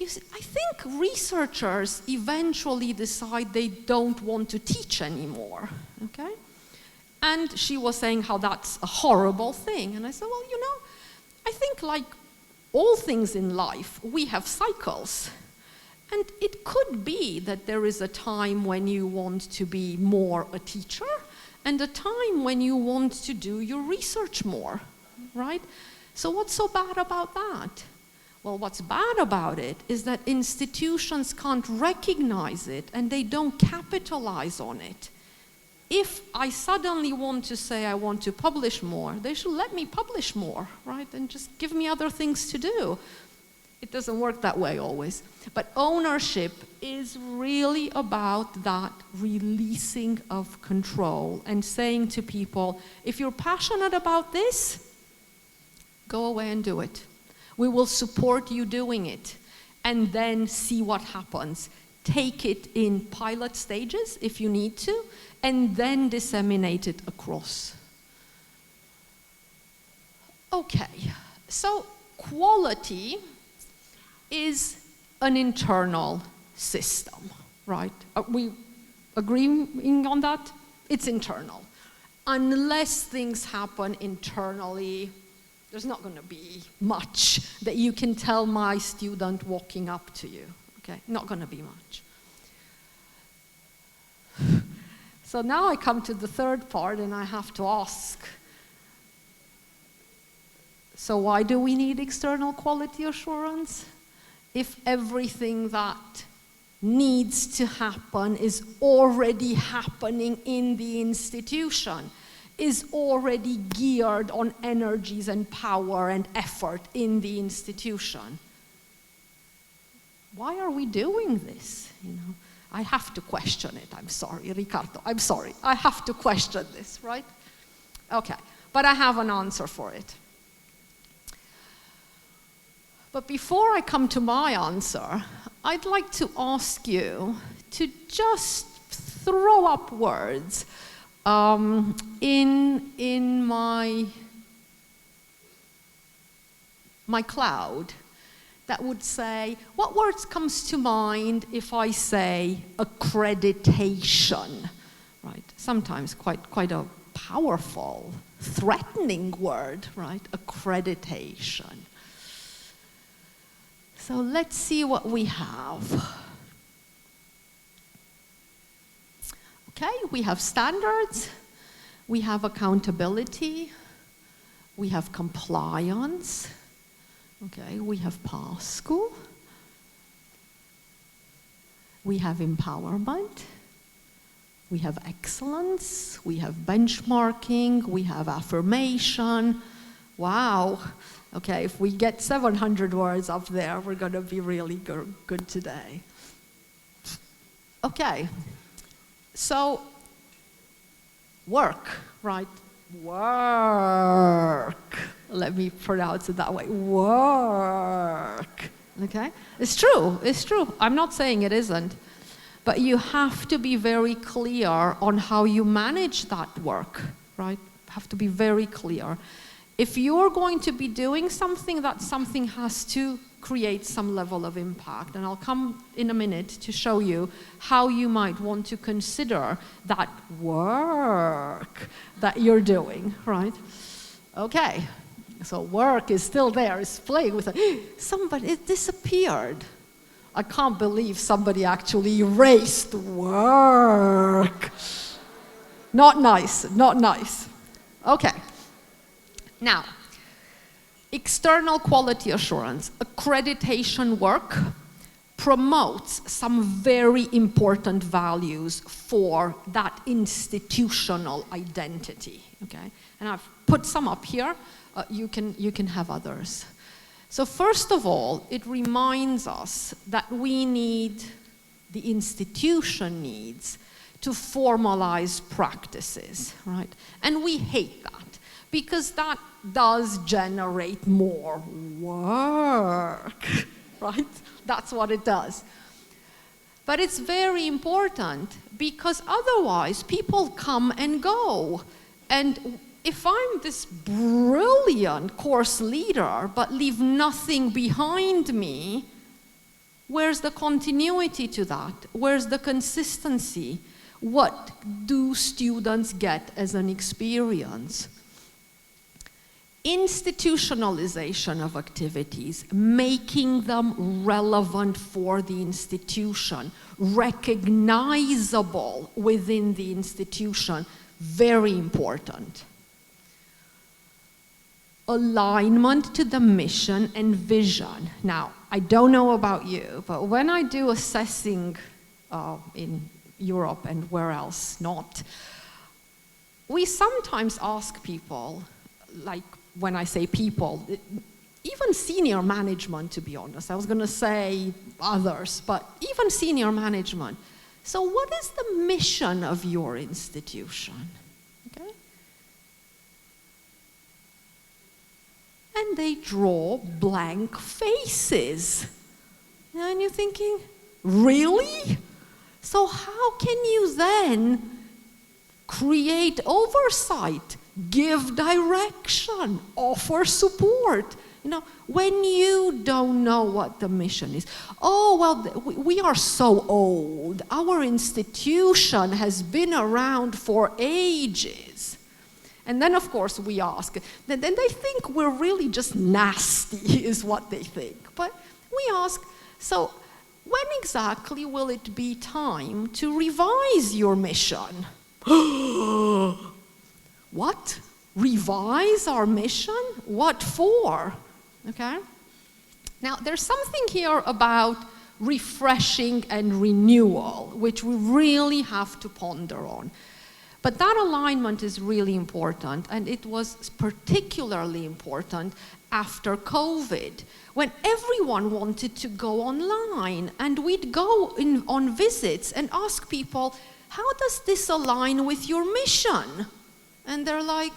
I think researchers eventually decide they don't want to teach anymore, okay? And she was saying how that's a horrible thing. And I said, well, you know, I think like all things in life, we have cycles. And it could be that there is a time when you want to be more a teacher and a time when you want to do your research more, right? So what's so bad about that? Well, what's bad about it is that institutions can't recognize it and they don't capitalize on it. If I suddenly want to say I want to publish more, they should let me publish more, right? And just give me other things to do. It doesn't work that way always. But ownership is really about that releasing of control and saying to people, if you're passionate about this, go away and do it. We will support you doing it and then see what happens. Take it in pilot stages if you need to, and then disseminate it across. Okay, so quality is an internal system, right? Are we agreeing on that? It's internal. Unless things happen internally, there's not going to be much that you can tell my student walking up to you, okay? Not going to be much. So now I come to the third part and I have to ask, so why do we need external quality assurance? If everything that needs to happen is already happening in the institution, is already geared on energies and power and effort in the institution. Why are we doing this? You know, I have to question it. I'm sorry, Ricardo. I'm sorry. I have to question this, right? Okay, but I have an answer for it. But before I come to my answer, I'd like to ask you to just throw up words in my cloud that would say, what words comes to mind if I say accreditation, right? Sometimes quite a powerful, threatening word, right? Accreditation. So let's see what we have. Okay, we have standards, we have accountability, we have compliance, okay, we have pass school, we have empowerment, we have excellence, we have benchmarking, we have affirmation. Wow. Okay, if we get 700 words up there, we're going to be really good today. Okay, so work, right? Work. Let me pronounce it that way. Work. Okay? It's true. It's true. I'm not saying it isn't. But you have to be very clear on how you manage that work, right? Have to be very clear. If you're going to be doing something, that something has to create some level of impact. And I'll come in a minute to show you how you might want to consider that work that you're doing, right? Okay, so work is still there, it's playing with it. Somebody, it disappeared. I can't believe somebody actually erased work. Not nice, not nice. Okay. Now, external quality assurance, accreditation work promotes some very important values for that institutional identity, okay? And I've put some up here. You can have others. So first of all, it reminds us that we need, the institution needs, to formalize practices, right? And we hate that, because that does generate more work, right? That's what it does. But it's very important, because otherwise people come and go. And if I'm this brilliant course leader but leave nothing behind me, where's the continuity to that? Where's the consistency? What do students get as an experience? Institutionalization of activities, making them relevant for the institution, recognizable within the institution, very important. Alignment to the mission and vision. Now, I don't know about you, but when I do assessing in Europe and where else not, we sometimes ask people, like, when I say people, even senior management, to be honest. I was going to say others, but even senior management. So what is the mission of your institution? Okay? And they draw blank faces. And you're thinking, really? So how can you then create oversight, give direction, offer support, you know, when you don't know what the mission is? Oh, well, we are so old. Our institution has been around for ages. And then, of course, we ask. Then they think we're really just nasty, is what they think. But we ask, so when exactly will it be time to revise your mission? What? Revise our mission? What for? Okay? Now, there's something here about refreshing and renewal, which we really have to ponder on. But that alignment is really important, and it was particularly important after COVID, when everyone wanted to go online, and we'd go on visits and ask people, how does this align with your mission? And they're like,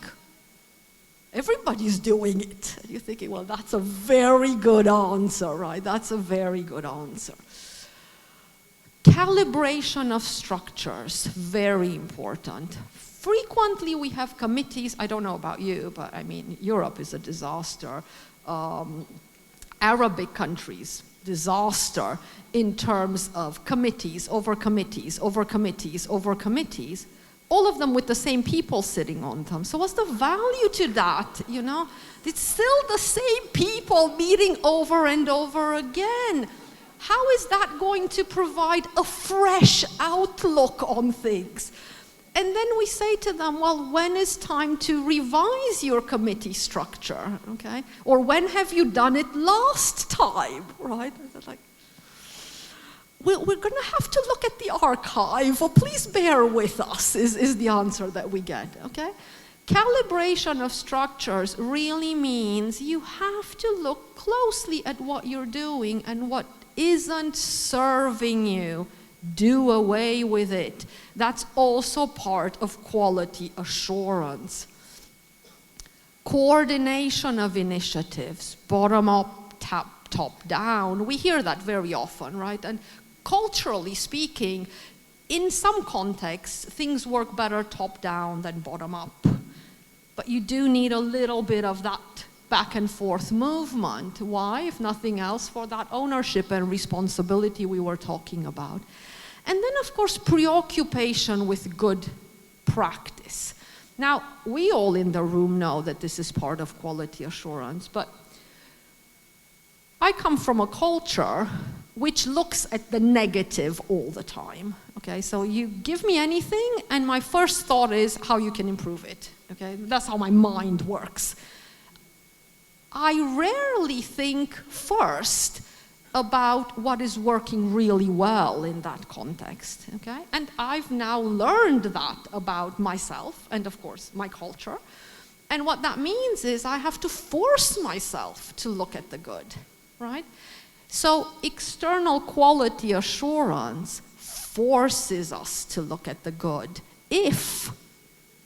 everybody's doing it. And you're thinking, well, that's a very good answer, right? That's a very good answer. Calibration of structures, very important. Frequently we have committees, I don't know about you, but I mean, Europe is a disaster. Arabic countries, disaster in terms of committees, over committees, over committees, over committees. All of them with the same people sitting on them. So what's the value to that, you know? It's still the same people meeting over and over again. How is that going to provide a fresh outlook on things? And then we say to them, well, when is time to revise your committee structure, okay? Or when have you done it last time, right? Like, we're going to have to look at the archive. Well, please bear with us, is the answer that we get, okay? Calibration of structures really means you have to look closely at what you're doing, and what isn't serving you, do away with it. That's also part of quality assurance. Coordination of initiatives, bottom up, top down. We hear that very often, right? And culturally speaking, in some contexts, things work better top down than bottom up. But you do need a little bit of that back and forth movement. Why? If nothing else, for that ownership and responsibility we were talking about. And then, of course, preoccupation with good practice. Now, we all in the room know that this is part of quality assurance, but I come from a culture which looks at the negative all the time, okay? So you give me anything, and my first thought is how you can improve it, okay? That's how my mind works. I rarely think first about what is working really well in that context, okay? And I've now learned that about myself and, of course, my culture. And what that means is I have to force myself to look at the good, right? So external quality assurance forces us to look at the good if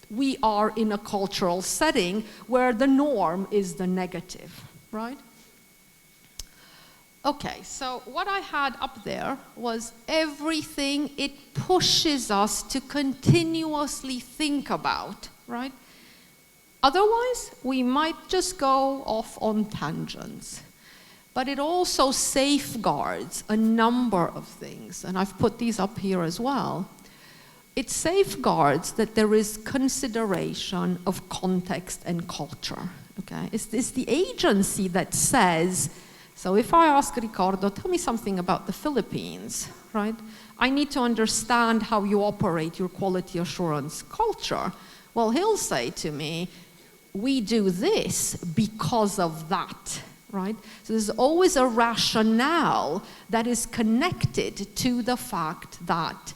we are in a cultural setting where the norm is the negative, right? Okay, so what I had up there was everything it pushes us to continuously think about, right? Otherwise, we might just go off on tangents. But it also safeguards a number of things, and I've put these up here as well. It safeguards that there is consideration of context and culture, okay? It's the agency that says, so if I ask Ricardo, tell me something about the Philippines, right? I need to understand how you operate your quality assurance culture. Well, he'll say to me, we do this because of that, right? So there's always a rationale that is connected to the fact that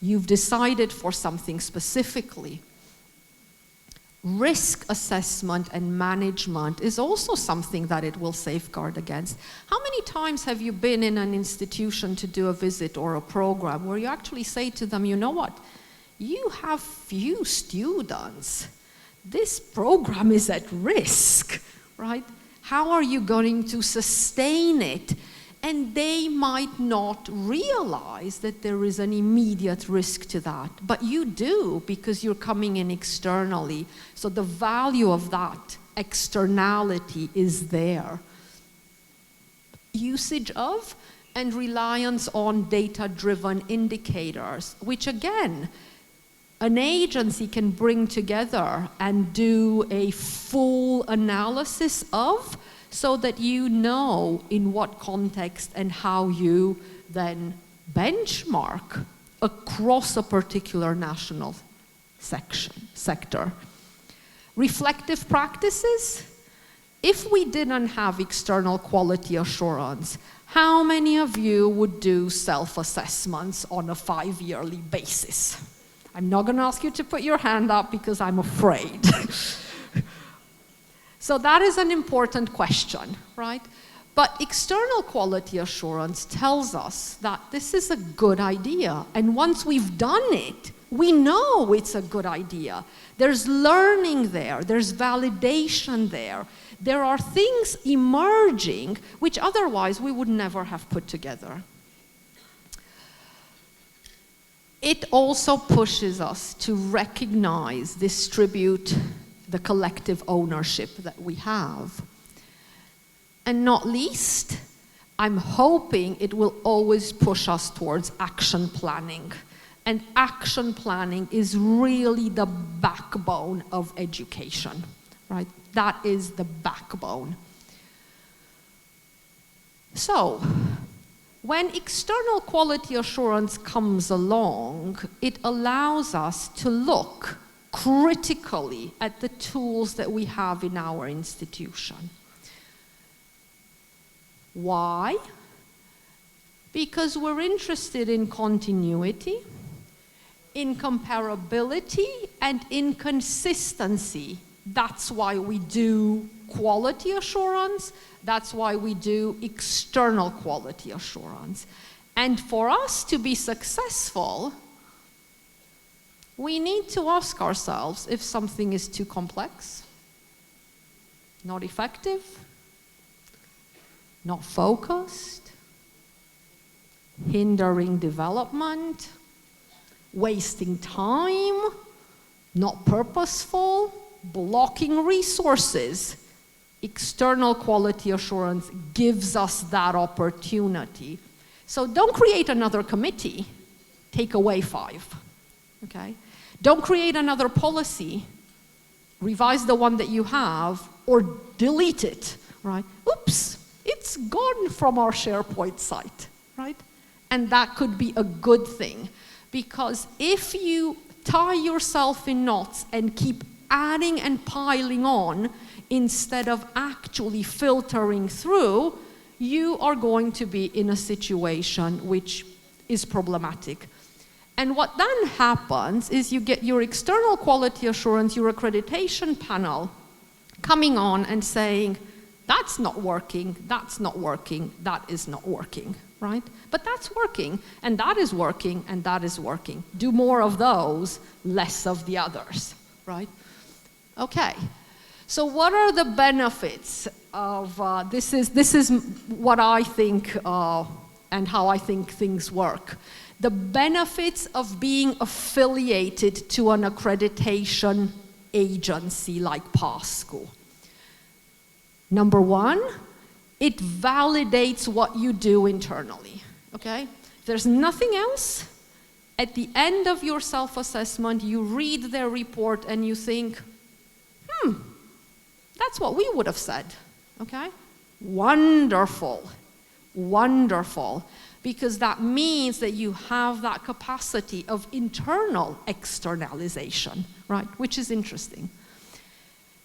you've decided for something specifically. Risk assessment and management is also something that it will safeguard against. How many times have you been in an institution to do a visit or a program where you actually say to them, you know what, you have few students. This program is at risk, right? How are you going to sustain it? And they might not realize that there is an immediate risk to that. But you do, because you're coming in externally. So the value of that externality is there. Usage of and reliance on data-driven indicators, which again, an agency can bring together and do a full analysis of, so that you know in what context and how you then benchmark across a particular national sector. Reflective practices. If we didn't have external quality assurance, how many of you would do self-assessments on a 5-yearly basis? I'm not going to ask you to put your hand up because I'm afraid. So that is an important question, right? But external quality assurance tells us that this is a good idea. And once we've done it, we know it's a good idea. There's learning there. There's validation there. There are things emerging which otherwise we would never have put together. It also pushes us to recognize, distribute the collective ownership that we have. And not least, I'm hoping it will always push us towards action planning. And action planning is really the backbone of education, right? That is the backbone. So, when external quality assurance comes along, it allows us to look critically at the tools that we have in our institution. Why? Because we're interested in continuity, in comparability, and in consistency. That's why we do quality assurance. That's why we do external quality assurance. And for us to be successful, we need to ask ourselves if something is too complex, not effective, not focused, hindering development, wasting time, not purposeful, blocking resources. External quality assurance gives us that opportunity. So don't create another committee, take away 5, okay? Don't create another policy, revise the one that you have, or delete it, right? Oops, it's gone from our SharePoint site, right? And that could be a good thing, because if you tie yourself in knots and keep adding and piling on instead of actually filtering through, you are going to be in a situation which is problematic. And what then happens is you get your external quality assurance, your accreditation panel coming on and saying, that's not working, that is not working, right? But that's working, and that is working, and that is working. Do more of those, less of the others, right? Okay, so what are the benefits of, this is what I think and how I think things work. The benefits of being affiliated to an accreditation agency like PASCO. Number 1, it validates what you do internally, okay? If there's nothing else, at the end of your self-assessment, you read their report and you think, that's what we would have said, okay? Wonderful, wonderful. Because that means that you have that capacity of internal externalization, right? Which is interesting.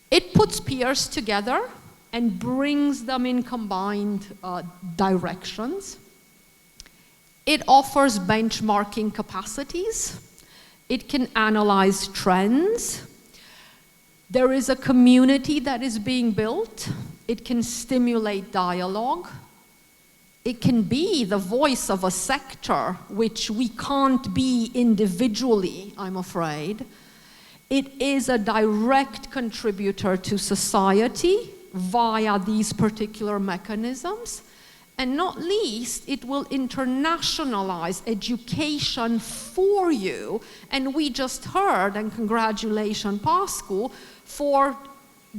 It puts peers together and brings them in combined directions. It offers benchmarking capacities. It can analyze trends. There is a community that is being built. It can stimulate dialogue. It can be the voice of a sector, which we can't be individually, I'm afraid. It is a direct contributor to society via these particular mechanisms. And not least, it will internationalize education for you. And we just heard, and congratulations, PASCO, for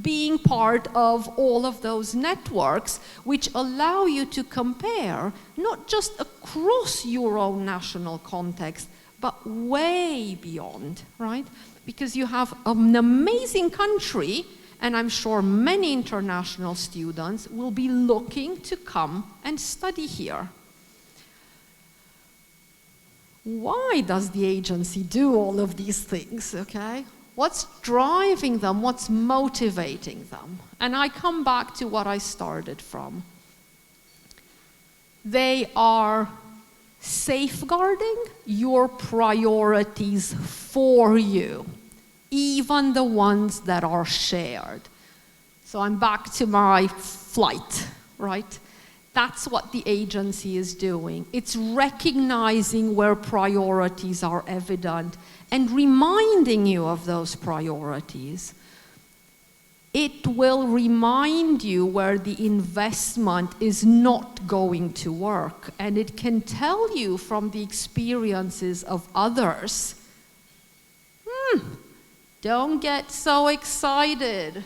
being part of all of those networks which allow you to compare not just across your own national context, but way beyond, right? Because you have an amazing country, and I'm sure many international students will be looking to come and study here. why does the agency do all of these things, okay? What's driving them? What's motivating them? And I come back to what I started from. They are safeguarding your priorities for you, even the ones that are shared. So I'm back to my flight, right? That's what the agency is doing. It's recognizing where priorities are evident and reminding you of those priorities. It will remind you where the investment is not going to work, and it can tell you from the experiences of others, don't get so excited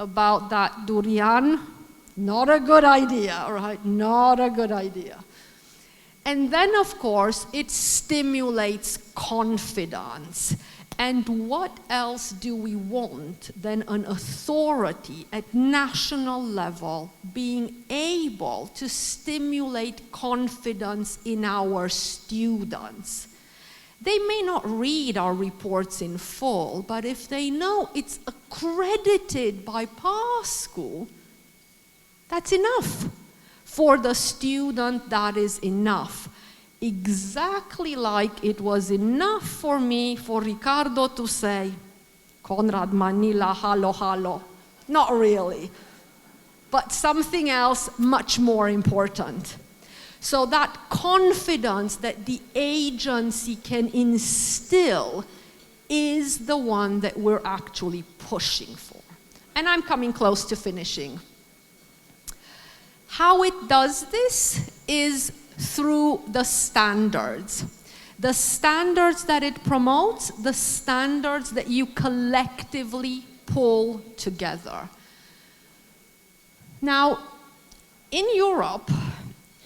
about that durian. Not a good idea, right? Not a good idea. And then, of course, it stimulates confidence. And what else do we want than an authority at national level being able to stimulate confidence in our students? They may not read our reports in full, but if they know it's accredited by PASCO, that's enough. For the student, that is enough. Exactly like it was enough for me, for Ricardo to say, Konrad, Manila, hallo, hallo. Not really, but something else much more important. So that confidence that the agency can instill is the one that we're actually pushing for. And I'm coming close to finishing. How it does this is through the standards. The standards that it promotes, the standards that you collectively pull together. Now, in Europe,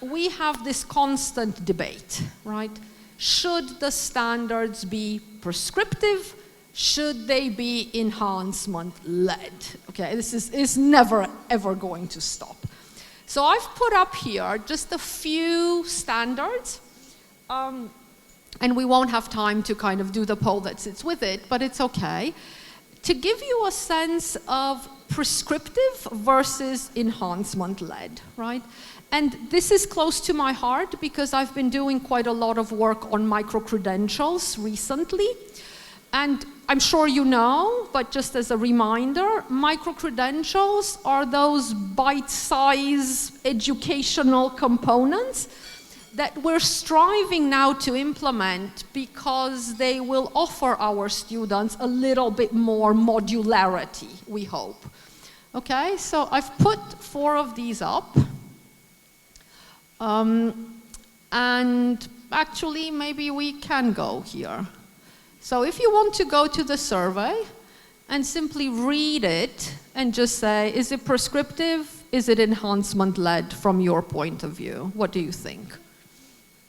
we have this constant debate, right? Should the standards be prescriptive? Should they be enhancement-led? Okay, this is never, ever going to stop. So I've put up here just a few standards, and we won't have time to kind of do the poll that sits with it, but it's okay, to give you a sense of prescriptive versus enhancement-led, right? And this is close to my heart because I've been doing quite a lot of work on micro-credentials recently. And I'm sure you know, but just as a reminder, micro-credentials are those bite-sized educational components that we're striving now to implement because they will offer our students a little bit more modularity, we hope. Okay, so I've put 4 of these up. And actually, maybe we can go here. So if you want to go to the survey and simply read it and just say, is it prescriptive? Is it enhancement-led from your point of view? What do you think?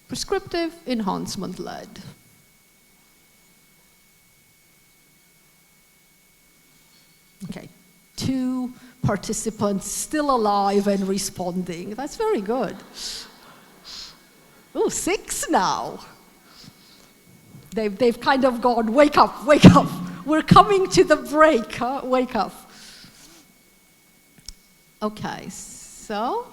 Prescriptive, enhancement-led. Okay, 2 participants still alive and responding. That's very good. Oh, 6 now. They've kind of gone, wake up, wake up. We're coming to the break, huh? Wake up. Okay, so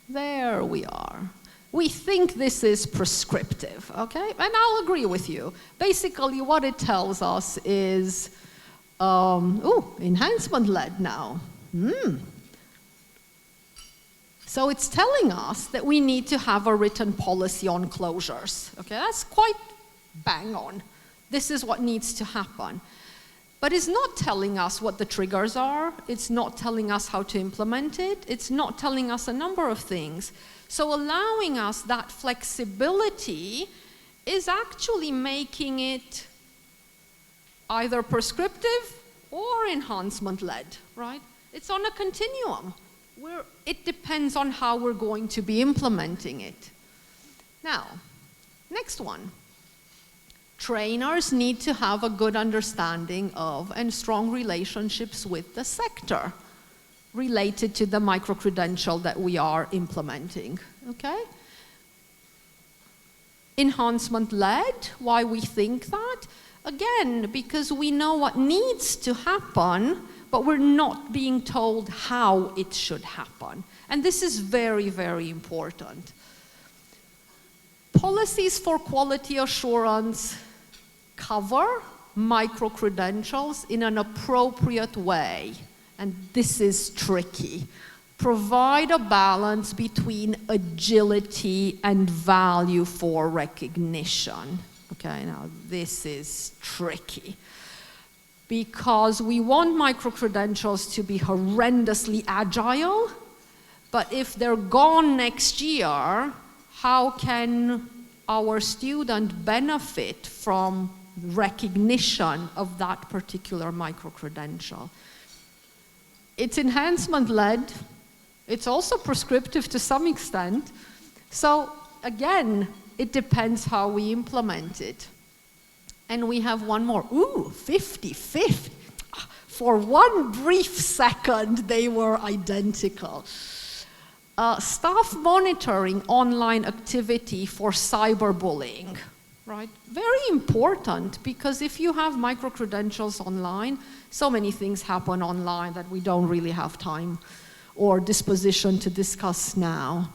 there we are. We think this is prescriptive, okay? And I'll agree with you. Basically, what it tells us is, enhancement-led now. So it's telling us that we need to have a written policy on closures. Okay, that's quite bang on. This is what needs to happen. But it's not telling us what the triggers are. It's not telling us how to implement it. It's not telling us a number of things. So allowing us that flexibility is actually making it either prescriptive or enhancement-led, right? It's on a continuum. It depends on how we're going to be implementing it. Now, next one. Trainers need to have a good understanding of and strong relationships with the sector related to the micro-credential that we are implementing, okay? enhancement-led. Why we think that? Again, because we know what needs to happen, but we're not being told how it should happen. And this is very, very important. Policies for quality assurance cover micro-credentials in an appropriate way. And this is tricky. Provide a balance between agility and value for recognition. Okay, now this is tricky. Because we want micro-credentials to be horrendously agile, but if they're gone next year, how can our student benefit from recognition of that particular micro-credential? It's enhancement-led. It's also prescriptive to some extent. So again, it depends how we implement it. And we have one more. Ooh, 50-50. For one brief second, they were identical. Staff monitoring online activity for cyberbullying, right? Very important, because if you have micro-credentials online, so many things happen online that we don't really have time or disposition to discuss now.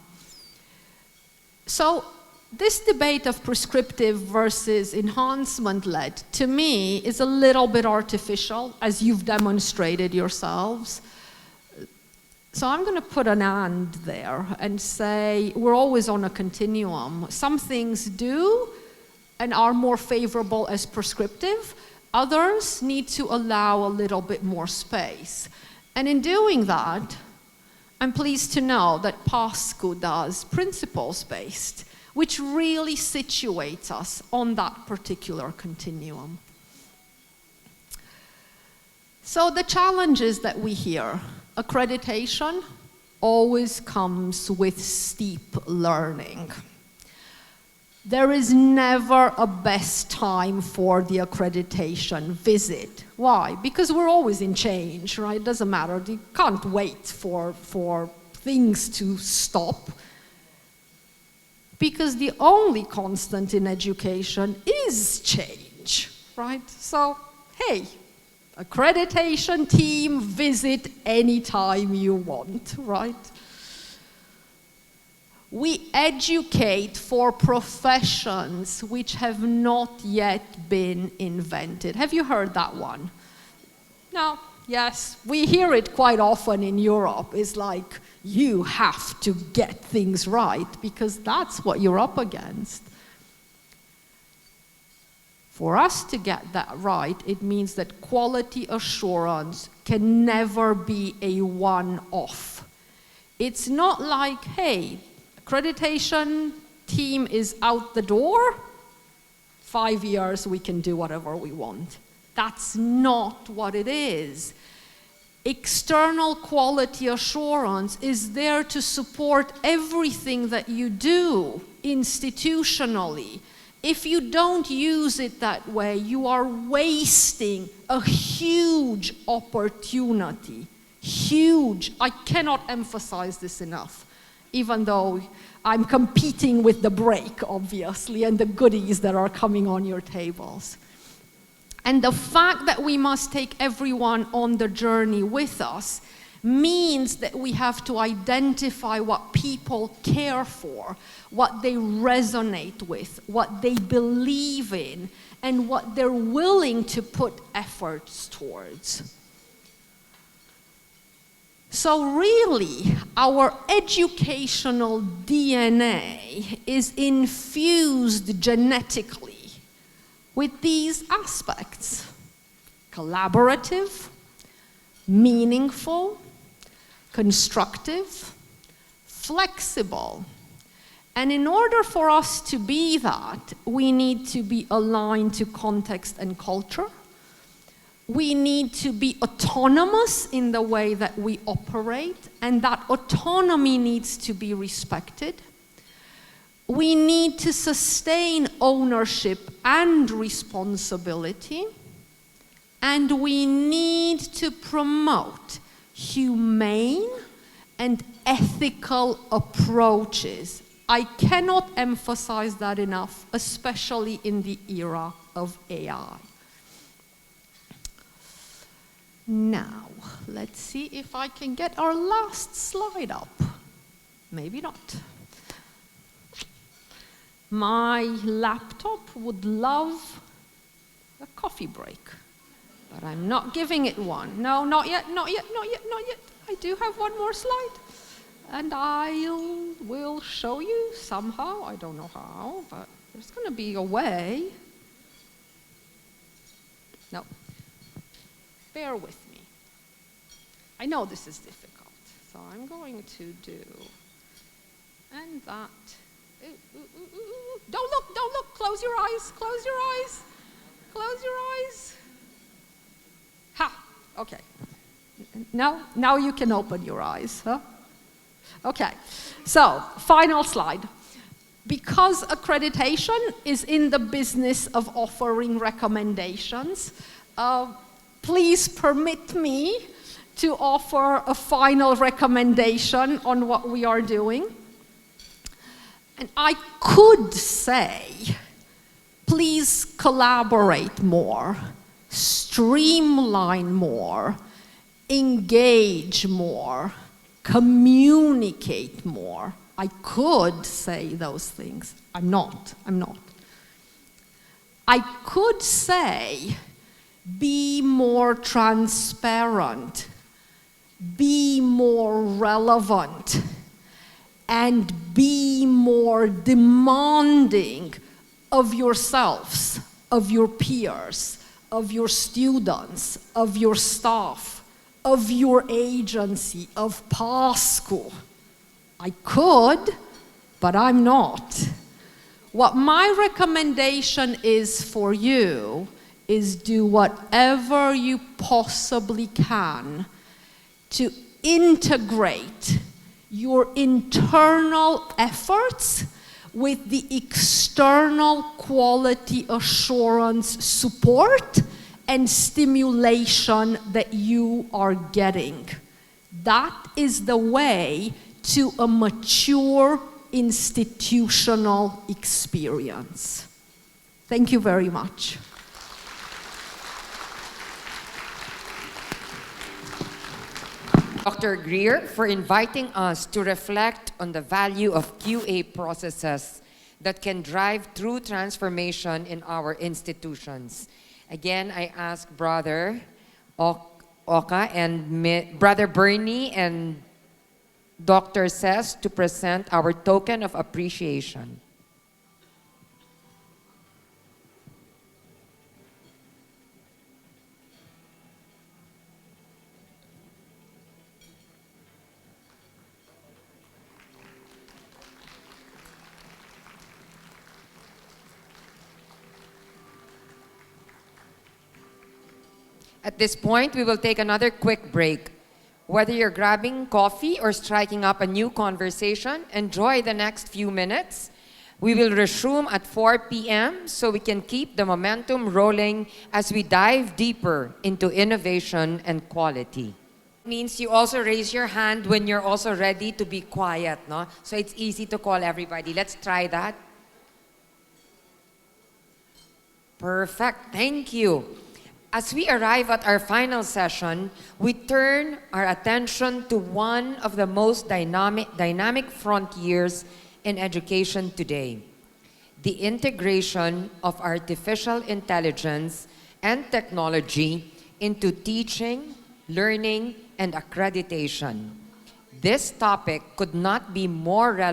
So this debate of prescriptive versus enhancement-led, to me, is a little bit artificial, as you've demonstrated yourselves. So I'm going to put an and there and say we're always on a continuum. Some things do and are more favorable as prescriptive. Others need to allow a little bit more space. And in doing that, I'm pleased to know that PASCO does principles-based, which really situates us on that particular continuum. So the challenges that we hear: accreditation always comes with steep learning. There is never a best time for the accreditation visit. Why? Because we're always in change, right? It doesn't matter. You can't wait for things to stop. Because the only constant in education is change, right? So, hey, accreditation team, visit anytime you want, right? We educate for professions which have not yet been invented. Have you heard that one? No, yes, we hear it quite often in Europe. It's like, you have to get things right because that's what you're up against. For us to get that right, it means that quality assurance can never be a one-off. It's not like, hey, accreditation team is out the door, 5 years we can do whatever we want. That's not what it is. External quality assurance is there to support everything that you do institutionally. If you don't use it that way, you are wasting a huge opportunity. Huge. I cannot emphasize this enough, even though I'm competing with the break, obviously, and the goodies that are coming on your tables. And the fact that we must take everyone on the journey with us means that we have to identify what people care for, what they resonate with, what they believe in, and what they're willing to put efforts towards. So really, our educational DNA is infused genetically with these aspects: collaborative, meaningful, constructive, flexible. And in order for us to be that, we need to be aligned to context and culture. We need to be autonomous in the way that we operate, and that autonomy needs to be respected. We need to sustain ownership and responsibility, and we need to promote humane and ethical approaches. I cannot emphasize that enough, especially in the era of AI. Now, let's see if I can get our last slide up. Maybe not. My laptop would love a coffee break, but I'm not giving it one. No, not yet, not yet, not yet, not yet. I do have one more slide, and will show you somehow. I don't know how, but there's going to be a way. No. Bear with me. I know this is difficult, so I'm going to do, and that. Ooh, ooh, ooh, ooh. Don't look, close your eyes, close your eyes, close your eyes. Ha, okay. Now you can open your eyes, huh? Okay, so final slide. Because accreditation is in the business of offering recommendations, please permit me to offer a final recommendation on what we are doing. And I could say, please collaborate more, streamline more, engage more, communicate more. I could say those things. I'm not. I could say, be more transparent, be more relevant, and be more demanding of yourselves, of your peers, of your students, of your staff, of your agency, of PASCO. I could, but I'm not. What my recommendation is for you is do whatever you possibly can to integrate your internal efforts with the external quality assurance support and stimulation that you are getting. That is the way to a mature institutional experience. Thank you very much. Dr. Greere, for inviting us to reflect on the value of QA processes that can drive true transformation in our institutions. Again, I ask Brother Oka and Brother Bernie and Dr. Ses to present our token of appreciation. At this point, we will take another quick break. Whether you're grabbing coffee or striking up a new conversation, enjoy the next few minutes. We will resume at 4 p.m. so we can keep the momentum rolling as we dive deeper into innovation and quality. It means you also raise your hand when you're also ready to be quiet, no? So it's easy to call everybody. Let's try that. Perfect, thank you. As we arrive at our final session, we turn our attention to one of the most dynamic frontiers in education today, the integration of artificial intelligence and technology into teaching, learning, and accreditation. This topic could not be more relevant